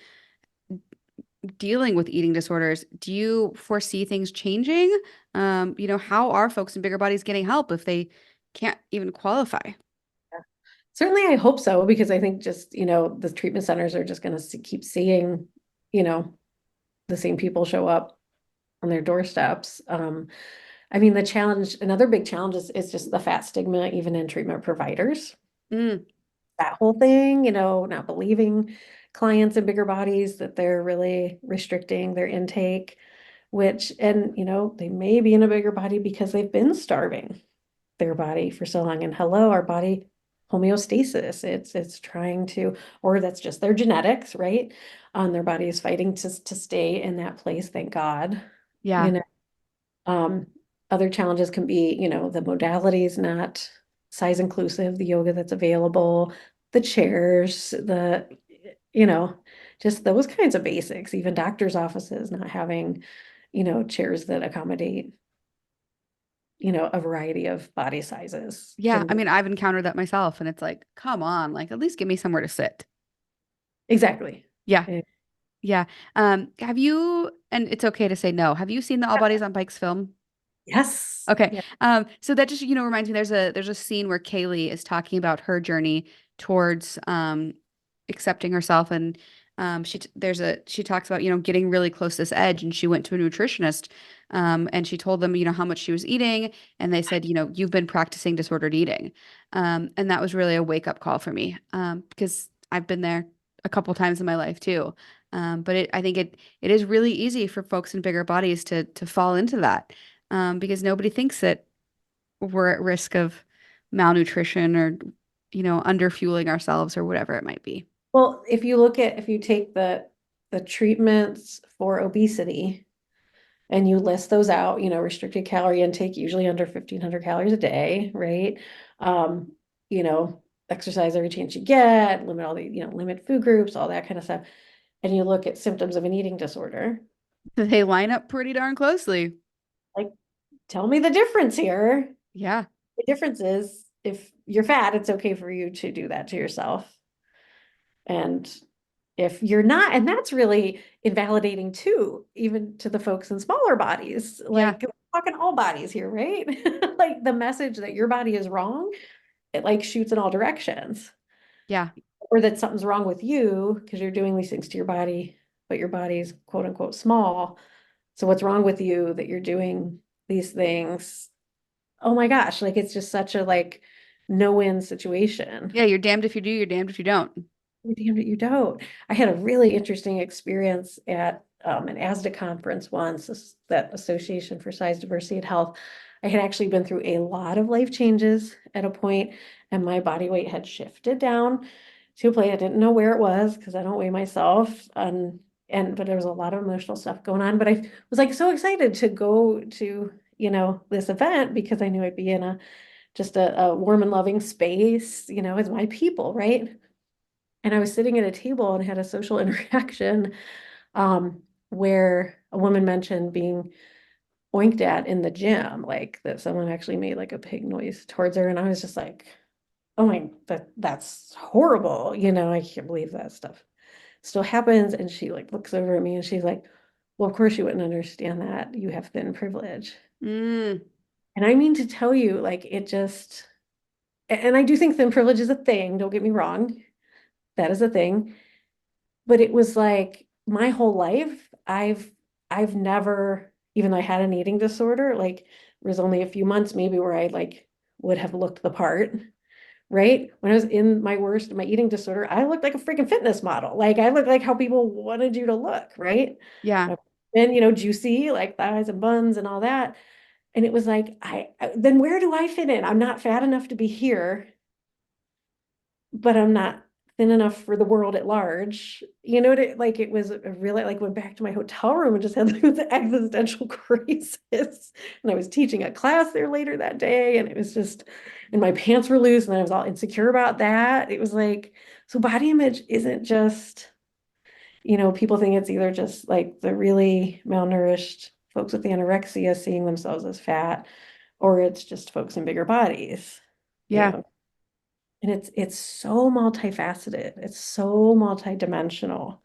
dealing with eating disorders, do you foresee things changing? How are folks in bigger bodies getting help if they can't even qualify? Certainly, I hope so, because I think just, the treatment centers are just going to keep seeing, you know, the same people show up on their doorsteps. I mean, another big challenge is just the fat stigma, even in treatment providers. Mm, That whole thing, not believing clients in bigger bodies that they're really restricting their intake, and they may be in a bigger body because they've been starving their body for so long. And hello, our body homeostasis. It's trying to, or that's just their genetics, right? Their body is fighting to stay in that place, thank God. Yeah. You know, um, other challenges can be, the modality is not size inclusive, the yoga that's available, the chairs, you know, just those kinds of basics, even doctors' offices not having, chairs that accommodate, a variety of body sizes Yeah. can I be mean, I've encountered that myself, and it's like, come on, like at least give me somewhere to sit. exactly. Yeah. Eh, Yeah. Have you, and it's okay to say no, have you seen the All Bodies on Bikes film? Yes. Okay. Yeah. So that just, reminds me there's a scene where Kaylee is talking about her journey towards accepting herself, and she talks about, getting really close to this edge, and she went to a nutritionist and she told them, how much she was eating, and they said, you've been practicing disordered eating. And that was really a wake-up call for me because I've been there a couple times in my life too. But I think it is really easy for folks in bigger bodies to fall into that because nobody thinks that we're at risk of malnutrition or, underfueling ourselves or whatever it might be. Well, if you take the treatments for obesity and you list those out, restricted calorie intake, usually under 1,500 calories a day, right? Um, you know, exercise every chance you get, limit all the, limit food groups, all that kind of stuff. And you look at symptoms of an eating disorder, They line up pretty darn closely. like, tell me the difference here. Yeah. The difference is if you're fat, it's okay for you to do that to yourself. And if you're not, and that's really invalidating too, even to the folks in smaller bodies, Yeah. like we're talking all bodies here, right? Like the message that your body is wrong, it like shoots in all directions, Yeah. or that something's wrong with you because you're doing these things to your body, but your body's quote unquote small. So what's wrong with you that you're doing these things? Oh my gosh, like it's just such a like no-win situation. Yeah. You're damned if you do, you're damned if you don't. You're damned if you don't. I had a really interesting experience at an ASDA conference once, that Association for Size Diversity and Health. I had actually been through a lot of life changes at a point, and my body weight had shifted down to a place I didn't know where it was because I don't weigh myself. But there was a lot of emotional stuff going on. But I was like so excited to go to, this event because I knew I'd be in a warm and loving space, as my people, right? And I was sitting at a table and had a social interaction where a woman mentioned being oinked at in the gym, like that someone actually made like a pig noise towards her. And I was just like, oh my, that's horrible. I can't believe that stuff still happens. And she like looks over at me and she's like, well, of course you wouldn't understand that. You have thin privilege. Mm, And I mean to tell you, like it just, and I do think thin privilege is a thing. Don't get me wrong. That is a thing. But it was like my whole life, I've never, even though I had an eating disorder, like there was only a few months maybe where I like would have looked the part, right? When I was in my worst, my eating disorder, I looked like a freaking fitness model. Like I looked like how people wanted you to look, right? yeah. And juicy, like thighs and buns and all that. And it was like, then where do I fit in? I'm not fat enough to be here, but I'm not thin enough for the world at large. Like it was a really like went back to my hotel room and just had like this existential crisis. And I was teaching a class there later that day, and it was just, and my pants were loose, and I was all insecure about that. It was like, so body image isn't just, people think it's either just like the really malnourished folks with anorexia seeing themselves as fat, or it's just folks in bigger bodies. You Yeah. know, and it's so multifaceted. It's so multidimensional.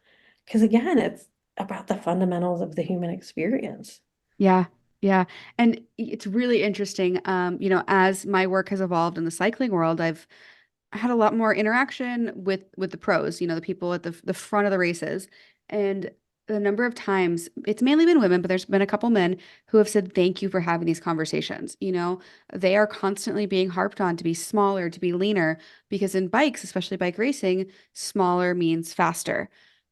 Because again, it's about the fundamentals of the human experience. Yeah. Yeah. And it's really interesting. As my work has evolved in the cycling world, I've had a lot more interaction with the pros, the people at the front of the races. And the number of times it's mainly been women, but there's been a couple men who have said thank you for having these conversations. They are constantly being harped on to be smaller, to be leaner, because in bikes, especially bike racing, smaller means faster.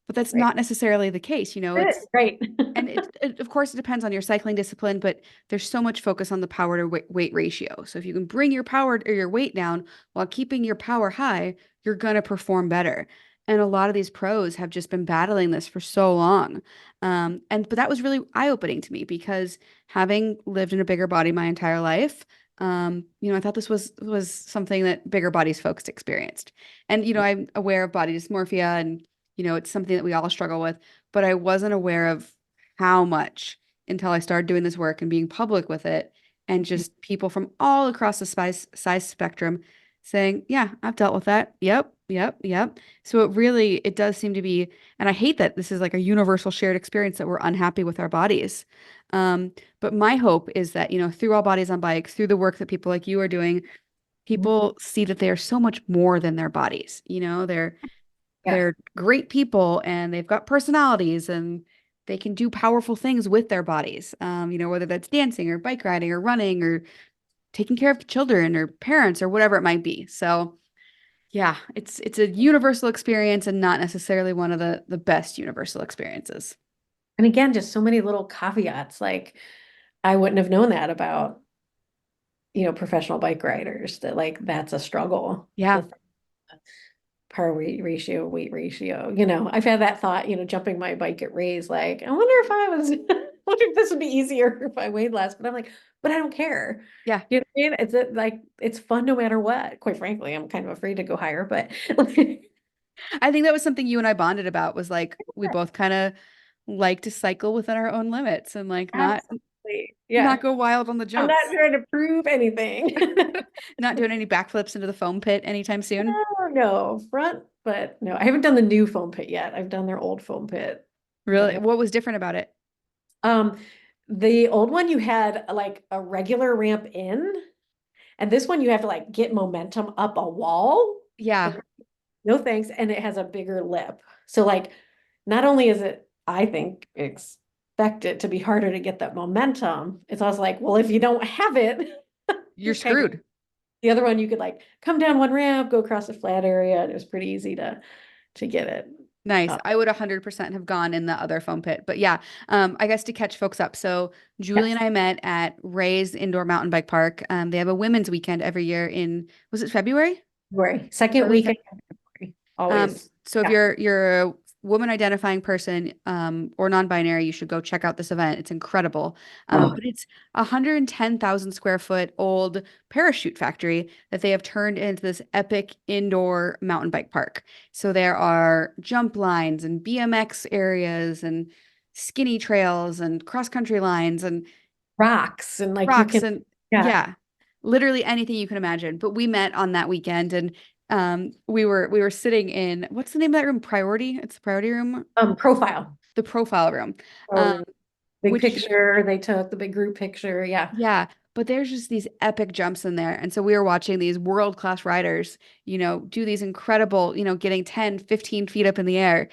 But that's Right. not necessarily the case. It's Right. and of course, it depends on your cycling discipline, but there's so much focus on the power to weight ratio. So if you can bring your power or your weight down while keeping your power high, you're going to perform better. And a lot of these pros have just been battling this for so long. But that was really eye-opening to me because having lived in a bigger body my entire life, I thought this was something that bigger bodies folks experienced. And I'm aware of body dysmorphia and it's something that we all struggle with, but I wasn't aware of how much until I started doing this work and being public with it, and just people from all across the size spectrum saying, "Yeah, I've dealt with that. Yep, yep, yep." So it does seem to be, and I hate that this is like a universal shared experience that we're unhappy with our bodies. But my hope is that, through All Bodies on Bikes, through the work that people like you are doing, people see that they are so much more than their bodies. Yeah. They're great people and they've got personalities and they can do powerful things with their bodies. Whether that's dancing or bike riding or running or taking care of children or parents or whatever it might be. So yeah, it's a universal experience and not necessarily one of the best universal experiences. And again, just so many little caveats. Like I wouldn't have known that about, professional bike riders, that like that's a struggle. Yeah. The power weight ratio. I've had that thought, jumping my bike at Ray's, like, I wonder if I was, I wonder if this would be easier if I weighed less. But I'm like, but I don't care. Yeah. You know what I mean? Like, it's fun no matter what. Quite frankly, I'm kind of afraid to go higher, but I think that was something you and I bonded about was like we both kind of like to cycle within our own limits and like absolutely. not Yeah. go wild on the I'm not jumps. trying to prove anything. Not doing any backflips into the foam pit anytime soon. No, front, but no, I haven't done the new foam pit yet. I've done their old foam pit, but Really? What was different about it? um, the old one you had like a regular ramp in, and this one you have to like get momentum up a wall. Yeah, Like, no thanks, and it has a bigger lip. So like, not only is it, I think, expected to be harder to get that momentum, it's also like, well, if you don't have it, you're you're kind of screwed. the other one you could like come down one ramp, go across a flat area, and it was pretty easy to get it. Nice. Uh, I would 100% have gone in the other foam pit. But yeah, I guess to catch folks up. So Julie and yes, I met at Ray's Indoor Mountain Bike Park. They have a women's weekend every year in, was it February? February, second Early weekend, February. always. So if Yeah. you're a woman identifying person or non-binary, you should go check out this event. It's incredible. Oh, But it's a 110,000 square foot old parachute factory that they have turned into this epic indoor mountain bike park. So there are jump lines and BMX areas and skinny trails and cross country lines and rocks and like you rocks can, and yeah, yeah, literally anything you can imagine. But we met on that weekend and we were sitting in what's the name of that room? Priority? It's the priority room, profile. the profile room. Um, So big which picture they took, the big group picture. Yeah. yeah, but there's just these epic jumps in there. And so we were watching these world-class riders, do these incredible, getting 10, 15 feet up in the air.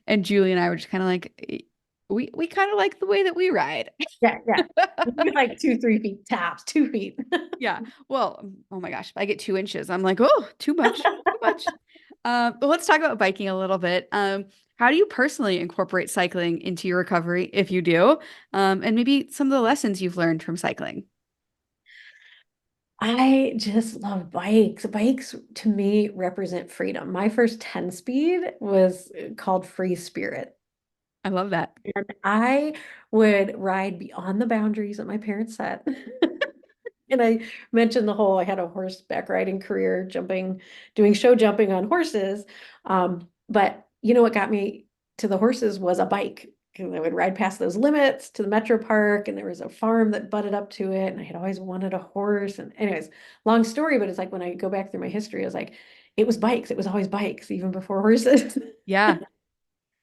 And Julie and I were just kind of like, we kind of like the way that we ride. Yeah. Yeah. Maybe like 2, 3 feet tops, 2 feet. Yeah. Well, oh my gosh, if I get 2 inches, I'm like, oh, too much, too much. But let's talk about biking a little bit. How do you personally incorporate cycling into your recovery, if you do? And maybe some of the lessons you've learned from cycling. I just love bikes. Bikes to me represent freedom. My first 10 speed was called Free Spirit. I love that. And I would ride beyond the boundaries that my parents set. And I mentioned I had a horseback riding career, doing show jumping on horses. But what got me to the horses was a bike. And I would ride past those limits to the metro park, and there was a farm that butted up to it. And I had always wanted a horse. And anyways, long story, but it's like when I go back through my history, I was like, it was bikes. It was always bikes, even before horses. Yeah.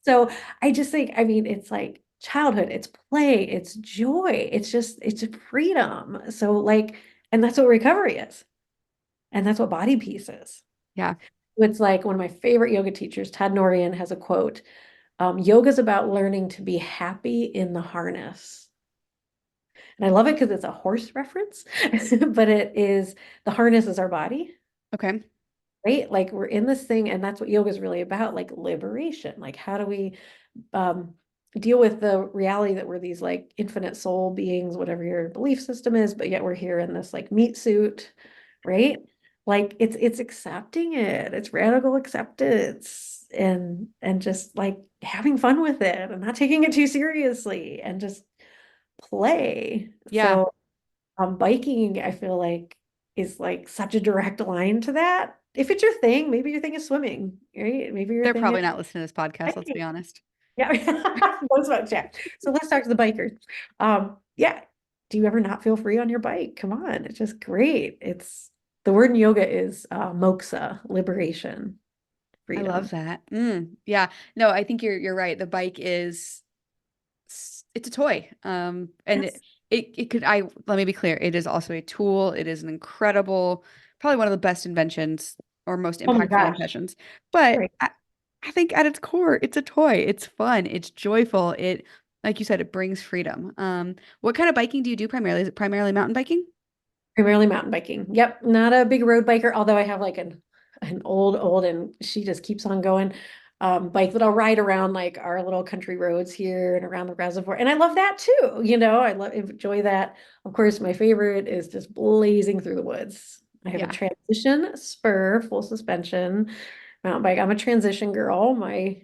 So I just think, I mean, it's like childhood, it's play, it's joy, it's a freedom. So like, and that's what recovery is. And that's what body peace is. Yeah. It's like one of my favorite yoga teachers, Todd Norian, has a quote, yoga is about learning to be happy in the harness. And I love it because it's a horse reference, but the harness is our body, Okay. right? Like we're in this thing, and that's what yoga is really about, like liberation. Like how do we um deal with the reality that we're these like infinite soul beings, whatever your belief system is, but yet we're here in this like meat suit, right? Like it's accepting it. It's radical acceptance and just like having fun with it and not taking it too seriously and just play. Yeah, So biking, I feel like is like such a direct line to that. If it's your thing, maybe your thing is swimming, right? Maybe your they're thing is probably not listening to this podcast, let's be hiking. honest. Yeah, those folks, yeah. So let's talk to the bikers. Yeah. Do you ever not feel free on your bike? Come on, it's just great. It's the word in yoga is moksha, liberation, I love freedom. that. Yeah. No, I think you're right. The bike is it's a toy. And Yes. it could let me be clear, it is also a tool. It is an incredible, probably one of the best inventions or most Oh my impactful gosh. inventions. But Right. I think at its core, it's a toy. It's fun. It's joyful. It, like you said, it brings freedom. What kind of biking do you do primarily? Is it primarily mountain biking? Primarily mountain biking. Yep. Not a big road biker, although I have like an old, and she just keeps on going, bike that I'll ride around like our little country roads here and around the reservoir. And I love that too. Enjoy that. Of course, my favorite is just blazing through the woods. I have a Yeah. transition spur, full suspension mountain bike. I'm a transition girl.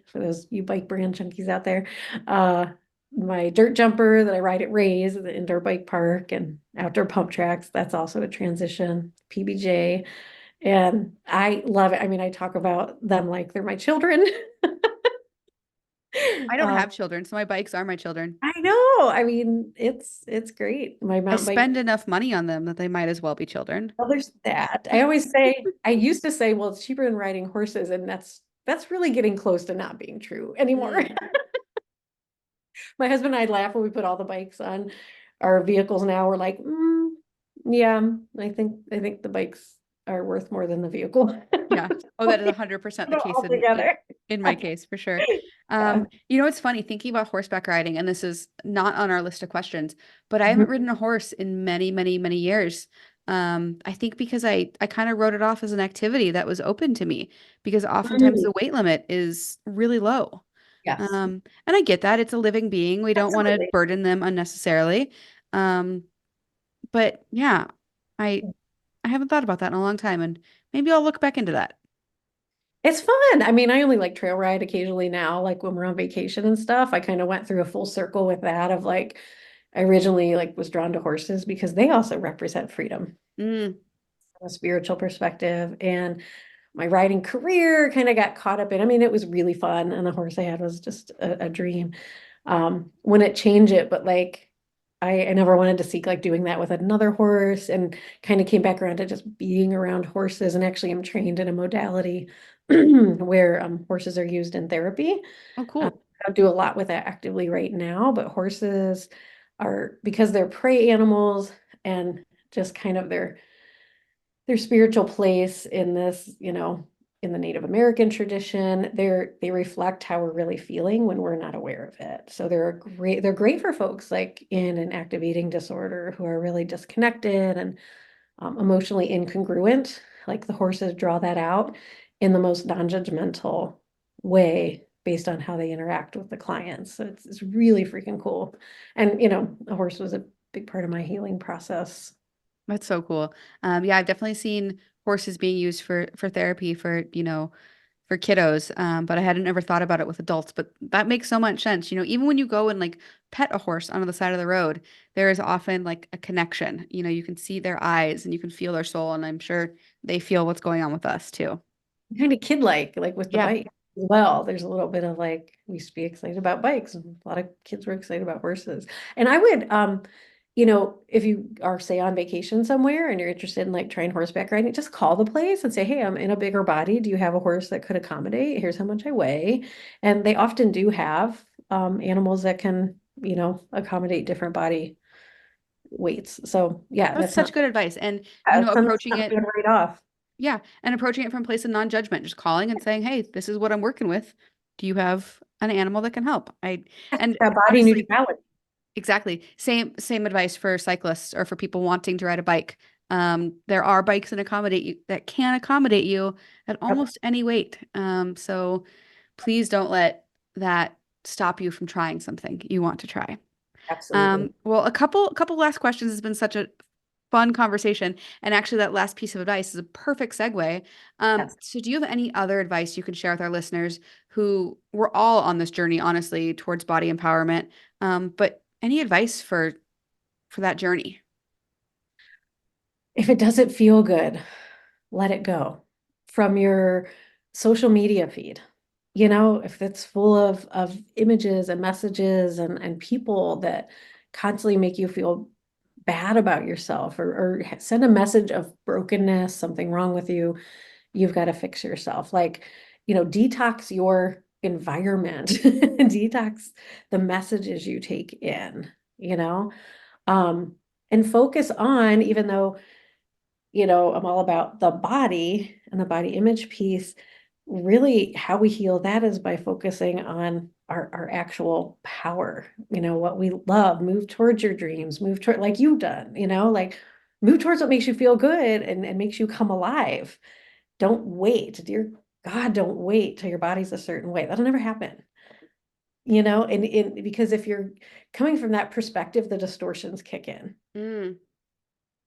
For those you bike brand junkies out there, uh, my dirt jumper that I ride at Ray's, the indoor bike park and outdoor pump tracks. That's also a transition PBJ. And I love it. I mean, I talk about them like they're my children. I don't Uh, have children, so my bikes are my children. I know. I mean, it's great. My I mountain bike. spend enough money on them that they might as well be children. Well, there's that. I used to say, well, it's cheaper than riding horses, and that's really getting close to not being true anymore. Mm. My husband and I laugh when we put all the bikes on our vehicles now. We're like, yeah, I think the bikes are worth more than the vehicle. Yeah. Oh, that is 100% the case All together. in my case, for sure. Yeah. It's funny thinking about horseback riding, and this is not on our list of questions, but I haven't Mhm. ridden a horse in many, many, many years. I think because I kind of wrote it off as an activity that was open to me because oftentimes Mhm. the weight limit is really low. Yes, And I get that it's a living being. We don't want to absolutely. burden them unnecessarily. Um, but yeah, I I haven't thought about that in a long time, and maybe I'll look back into that. It's fun. I mean, I only like trail ride occasionally now, like when we're on vacation and stuff. I kind of went through a full circle with that of like, I originally like was drawn to horses because they also represent freedom Mm. from a spiritual perspective. And my riding career kind of got caught up in, I mean, it was really fun. And the horse I had was just a dream. When it changed it, but like I never wanted to seek like doing that with another horse and kind of came back around to just being around horses and actually am trained in a modality where horses are used in therapy. Oh, I cool. don't do a lot with that actively right now, but horses are because they're prey animals and just kind of their spiritual place in this, in the Native American tradition, they reflect how we're really feeling when we're not aware of it. So they're great for folks like in an active eating disorder who are really disconnected and emotionally incongruent. Like the horses draw that out in the most non-judgmental way based on how they interact with the clients. So it's really freaking cool. And a horse was a big part of my healing process. That's so cool. Yeah, I've definitely seen horses being used for therapy for, for kiddos. But I hadn't ever thought about it with adults. But that makes so much sense. Even when you go and like pet a horse on the side of the road, there is often like a connection. You can see their eyes and you can feel their soul, and I'm sure they feel what's going on with us too. Kind of kid-like, like with the Yeah. bike as well. There's a little bit of like, we used to be excited about bikes, and a lot of kids were excited about horses. And I would, if you are, say, on vacation somewhere and you're interested in like trying horseback riding, just call the place and say, hey, I'm in a bigger body. Do you have a horse that could accommodate? Here's how much I weigh. And they often do have animals that can, accommodate different body weights. So yeah, That's such good advice. And, that's approaching not it, good right off. yeah, and approaching it from a place of non-judgment, just calling and saying, "Hey, this is what I'm working with. Do you have an animal that can help?" And That body honestly, neutrality. exactly. Same advice for cyclists or for people wanting to ride a bike. There are bikes that can accommodate you at Yep, almost any weight. So please don't let that stop you from trying something you want to try. absolutely. Well, a couple last questions. Has been such a fun conversation, and actually, that last piece of advice is a perfect segue. Yes. So, do you have any other advice you can share with our listeners who we're all on this journey, honestly, towards body empowerment? But any advice for that journey? If it doesn't feel good, let it go from your social media feed. You know, if it's full of images and messages and people that constantly make you feel bad about yourself or send a message of brokenness, something wrong with you, you've got to fix yourself. Like, detox your environment, detox the messages you take in, you know, um, and focus on, even though I'm all about the body and the body image piece. Really, how we heal that is by focusing on our actual power, what we love, move towards your dreams, move toward like you've done, like move towards what makes you feel good and makes you come alive. Don't wait, dear God, don't wait till your body's a certain way. That'll never happen. And because if you're coming from that perspective, the distortions kick in. Mm,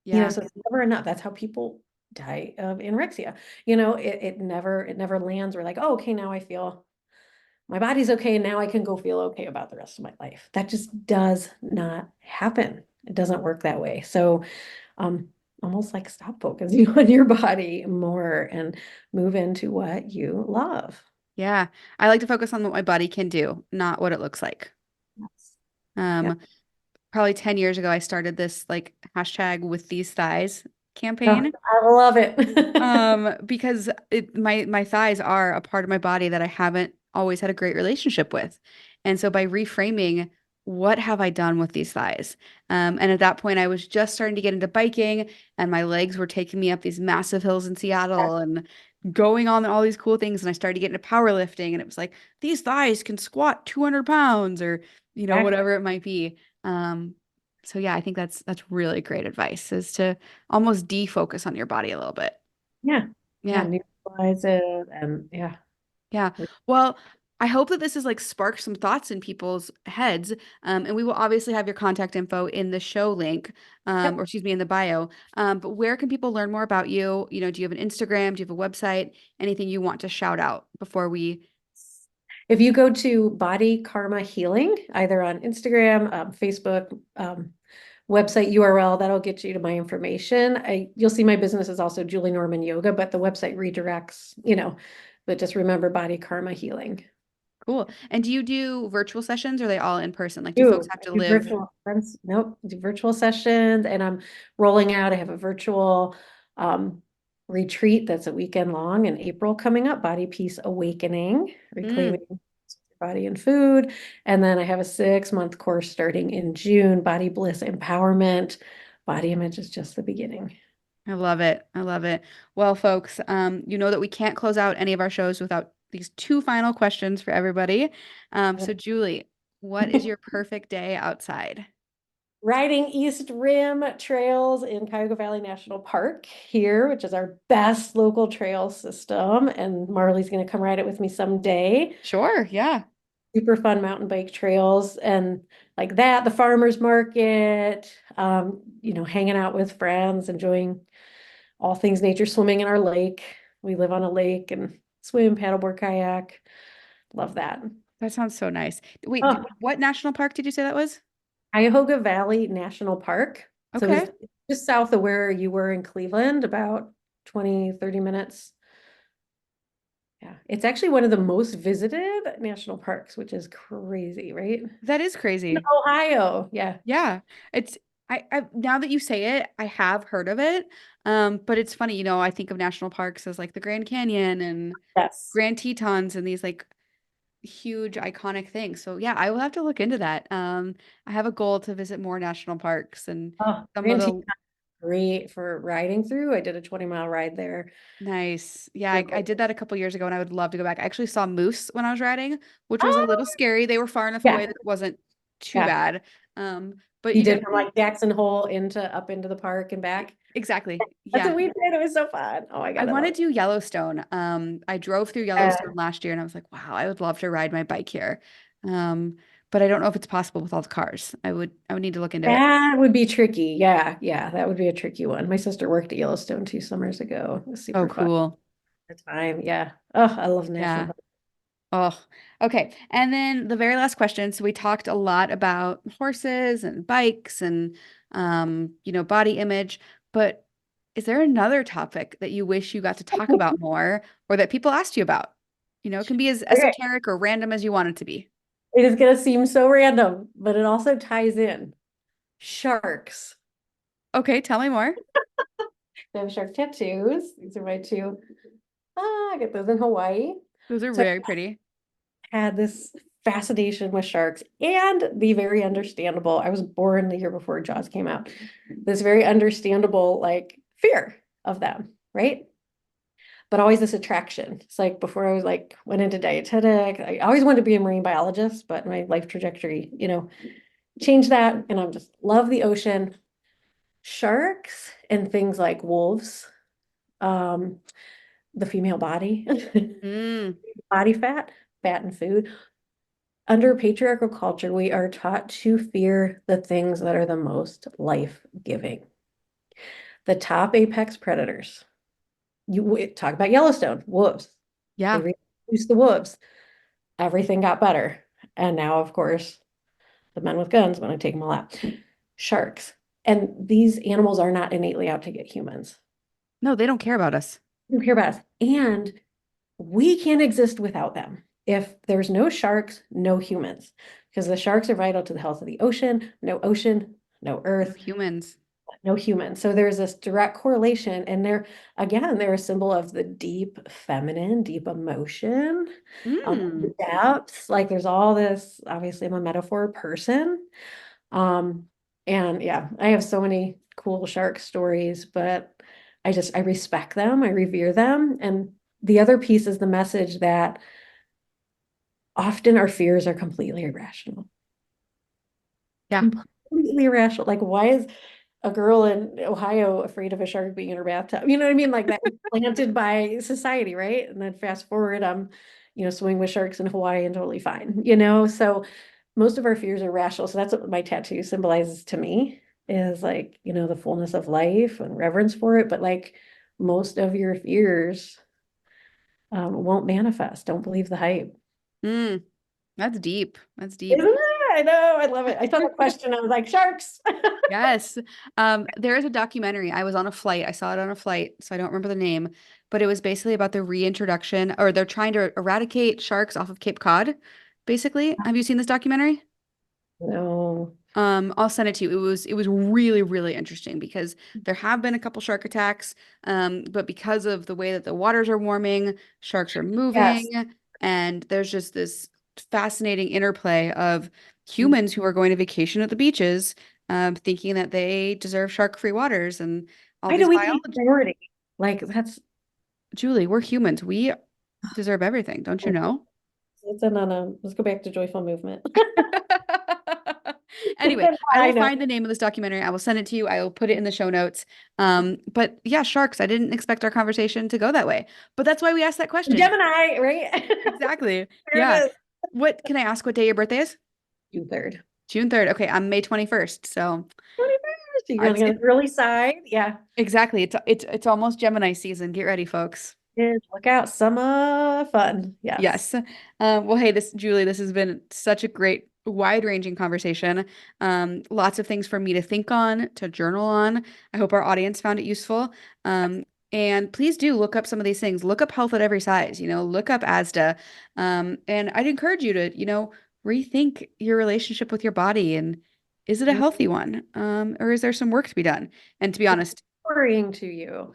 yeah. So it's never enough. That's how people die of anorexia. It never lands. We're like, oh, okay, now I feel my body's okay. Now I can go feel okay about the rest of my life. That just does not happen. It doesn't work that way. So, um, almost like stop focusing on your body more and move into what you love. Yeah. I like to focus on what my body can do, not what it looks like. Yes. Yeah. Um, Probably 10 years ago, I started this like hashtag with these thighs Oh, campaign. I love it. Because my thighs are a part of my body that I haven't always had a great relationship with. And so by reframing, what have I done with these thighs? And at that point, I was just starting to get into biking, and my legs were taking me up these massive hills in Seattle and going on all these cool things. And I started to get into powerlifting, and it was like, these thighs can squat 200 pounds or, Exactly. whatever it might be. Um, so yeah, I think that's really great advice is to almost defocus on your body a little bit. Yeah. Yeah. Yeah. Neutralize it. And yeah. Yeah. Well, I hope that this has like sparked some thoughts in people's heads. And we will obviously have your contact info in the show link, Yep. or excuse me, in the bio. But where can people learn more about you? Do you have an Instagram? Do you have a website? Anything you want to shout out before we? If you go to Body Karma Healing, either on Instagram, Facebook, website URL, that'll get you to my information. You'll see my business is also Julie Norman Yoga, but the website redirects, but just remember Body Karma Healing. Cool. And do you do virtual sessions or are they all in person? Like, do folks have I to do live? virtual friends. Nope, I do virtual sessions, and I'm rolling out. I have a virtual um, retreat that's a weekend long in April coming up. Body Peace Awakening, Mm, reclaiming body and food. And then I have a 6-month course starting in June, Body Bliss Empowerment. Body image is just the beginning. I love it. I love it. Well, folks, you know that we can't close out any of our shows without these two final questions for everybody. So, Julie, what is your perfect day outside? Riding East Rim trails in Cuyahoga Valley National Park here, which is our best local trail system. And Marley's going to come ride it with me someday. Sure. Yeah. Super fun mountain bike trails and like that, the farmers market, hanging out with friends, enjoying all things nature, swimming in our lake. We live on a lake and swim, paddleboard, kayak. Love that. That sounds so nice. Wait, Oh, what national park did you say that was? Cuyahoga Valley National Park. So Okay. it's just south of where you were in Cleveland, about 20-30 minutes. Yeah, it's actually one of the most visited national parks, which is crazy, right? That is In crazy. Ohio. Yeah. Yeah. It's I now that you say it, I have heard of it. But it's funny, I think of national parks as like the Grand Canyon and Yes. Grand Tetons and these like huge iconic things. So yeah, I will have to look into that. I have a goal to visit more national parks and Oh, some of Grand Teton, the great for riding through. I did a 20-mile ride there. nice. Yeah, Super I cool. did that a couple years ago and I would love to go back. I actually saw moose when I was riding, which was a Oh, little scary. They were far enough away yeah. that it wasn't too Yeah. bad. But You you did from definitely like Jackson Hole up into the park and back. Exactly. That's Yeah. what we did. It was so fun. Oh my I God, I want love to do Yellowstone. I drove through it. Yellowstone last year and I was like, wow, I would love to ride my bike here. But I don't know if it's possible with all the cars. I would need to look into it. That would be tricky. Yeah, yeah, that would be a tricky one. My sister worked at Yellowstone 2 summers ago. It was Oh, super fun. cool. The time, yeah. Oh, I love national Yeah. park. Oh, okay. And then the very last question. So we talked a lot about horses and bikes and body image, but is there another topic that you wish you got to talk about more or that people asked you about? It can be as Okay, esoteric or random as you want it to be. it is gonna seem so random, but it also ties in. Sharks. Okay, tell me more. I have shark tattoos. These are my two. I get those in Hawaii. Those are So very pretty. I had this fascination with sharks and the very understandable, I was born the year before Jaws came out. This very understandable like fear of them, right? But always this attraction. It's like before I was like went into dietetic, I always wanted to be a marine biologist, but my life trajectory, changed that. And I'm just love the ocean, sharks, and things like wolves, um, the female body, Mm, body fat and food. Under patriarchal culture, we are taught to fear the things that are the most life-giving. The top apex predators. You talk about Yellowstone, wolves. They yeah. reduced the wolves. Everything got better. And now, of course, the men with guns want to take them all out. Sharks. And these animals are not innately out to get humans. No, they don't care about us. They don't care about us. And we can't exist without them. If there's no sharks, no humans, because the sharks are vital to the health of the ocean, no No earth, humans. no humans. So there's this direct correlation. And they're a symbol of the deep feminine, deep emotion, Mm. depths. Like there's all this, obviously I'm a metaphor person. Um, and yeah, I have so many cool shark stories, but I respect them, I revere them. And the other piece is the message that often our fears are completely irrational. Yeah. Completely irrational. Like, why is a girl in Ohio afraid of a shark being in her bathtub? You know what I mean? Like that was planted by society, right? And then fast forward, I'm, swimming with sharks in Hawaii and totally fine, So most of our fears are rational. So that's what my tattoo symbolizes to me is like, the fullness of life and reverence for it. But like most of your fears won't manifest. Don't believe the hype. Mm. That's deep. That's deep. Isn't it? I know. I love it. I saw the question. I was like, sharks. Yes. There is a documentary. I was on a flight. I saw it on a flight, so I don't remember the name, but it was basically about the reintroduction, or they're trying to eradicate sharks off of Cape Cod, basically. Have you seen this documentary? No. I'll send it to you. It was really, really interesting because there have been a couple shark attacks, but because of the way that the waters are warming, sharks are Yes. moving, and there's just this fascinating interplay of humans who are going to vacation at the beaches, thinking that they deserve shark-free waters and all Why do these we take biology. priority? Like that's Julie, we're humans. We deserve everything, don't you know? let's go back to joyful movement. Anyway, I I will know. find the name of this documentary. I will send it to you. I will put it in the show notes. But yeah, sharks. I didn't expect our conversation to go that way, but that's why we asked that question. Gemini, right? Exactly. There Yeah. it is. What can I ask what day your birthday is? June 3rd. June 3rd. Okay, I'm May 21st. So 21st. You're I on was the early side. Yeah. exactly. It's almost Gemini season. Get ready, folks. Look out. Summer fun. Yes. Yes. Well, hey, Julie, this has been such a great, wide-ranging conversation. Lots of things for me to think on, to journal on. I hope our audience found it useful. And please do look up some of these things. Look up health at every size, look up ASDA. And I'd encourage you to, rethink your relationship with your body and is it a healthy one? Or is there some work to be done? And to be honest, Worrying to you. I'm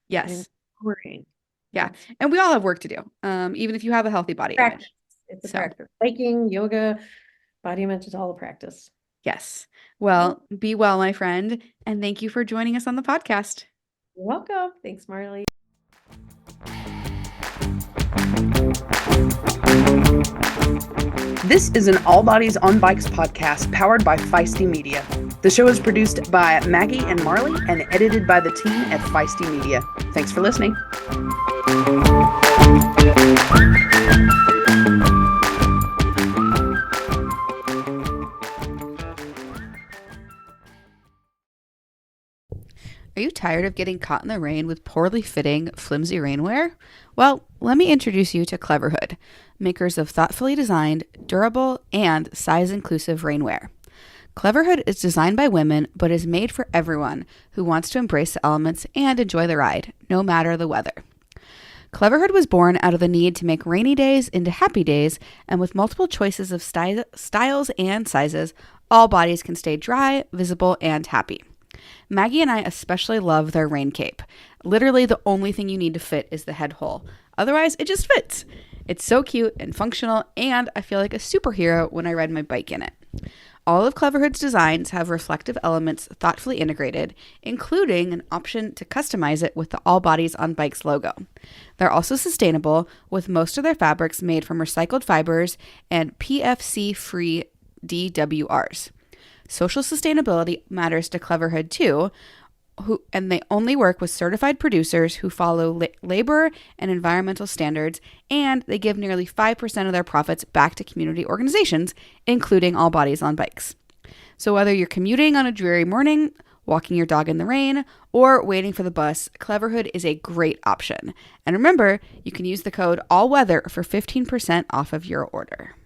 yes. worrying. Yeah. Yes. And we all have work to do, even if you have a healthy body Practice. image. It's a So, practice. Hiking, yoga, body image is all a practice. yes. Well, be well, my friend. And thank you for joining us on the podcast. You're welcome. Thanks, Marley. This is an All Bodies on Bikes podcast powered by Feisty Media. The show is produced by Maggie and Marley and edited by the team at Feisty Media. Thanks for listening. Are you tired of getting caught in the rain with poorly fitting, flimsy rainwear? Well, let me introduce you to Cleverhood, makers of thoughtfully designed, durable, and size-inclusive rainwear. Cleverhood is designed by women, but is made for everyone who wants to embrace the elements and enjoy the ride, no matter the weather. Cleverhood was born out of the need to make rainy days into happy days, and with multiple choices of styles and sizes, all bodies can stay dry, visible, and happy. Maggie and I especially love their rain cape. Literally, the only thing you need to fit is the head hole. Otherwise, it just fits. It's so cute and functional, and I feel like a superhero when I ride my bike in it. All of Cleverhood's designs have reflective elements thoughtfully integrated, including an option to customize it with the All Bodies on Bikes logo. They're also sustainable, with most of their fabrics made from recycled fibers and PFC-free DWRs. Social sustainability matters to Cleverhood too, and they only work with certified producers who follow labor and environmental standards, and they give nearly 5% of their profits back to community organizations, including All Bodies on Bikes. So whether you're commuting on a dreary morning, walking your dog in the rain, or waiting for the bus, Cleverhood is a great option. And remember, you can use the code ALLWEATHER for 15% off of your order.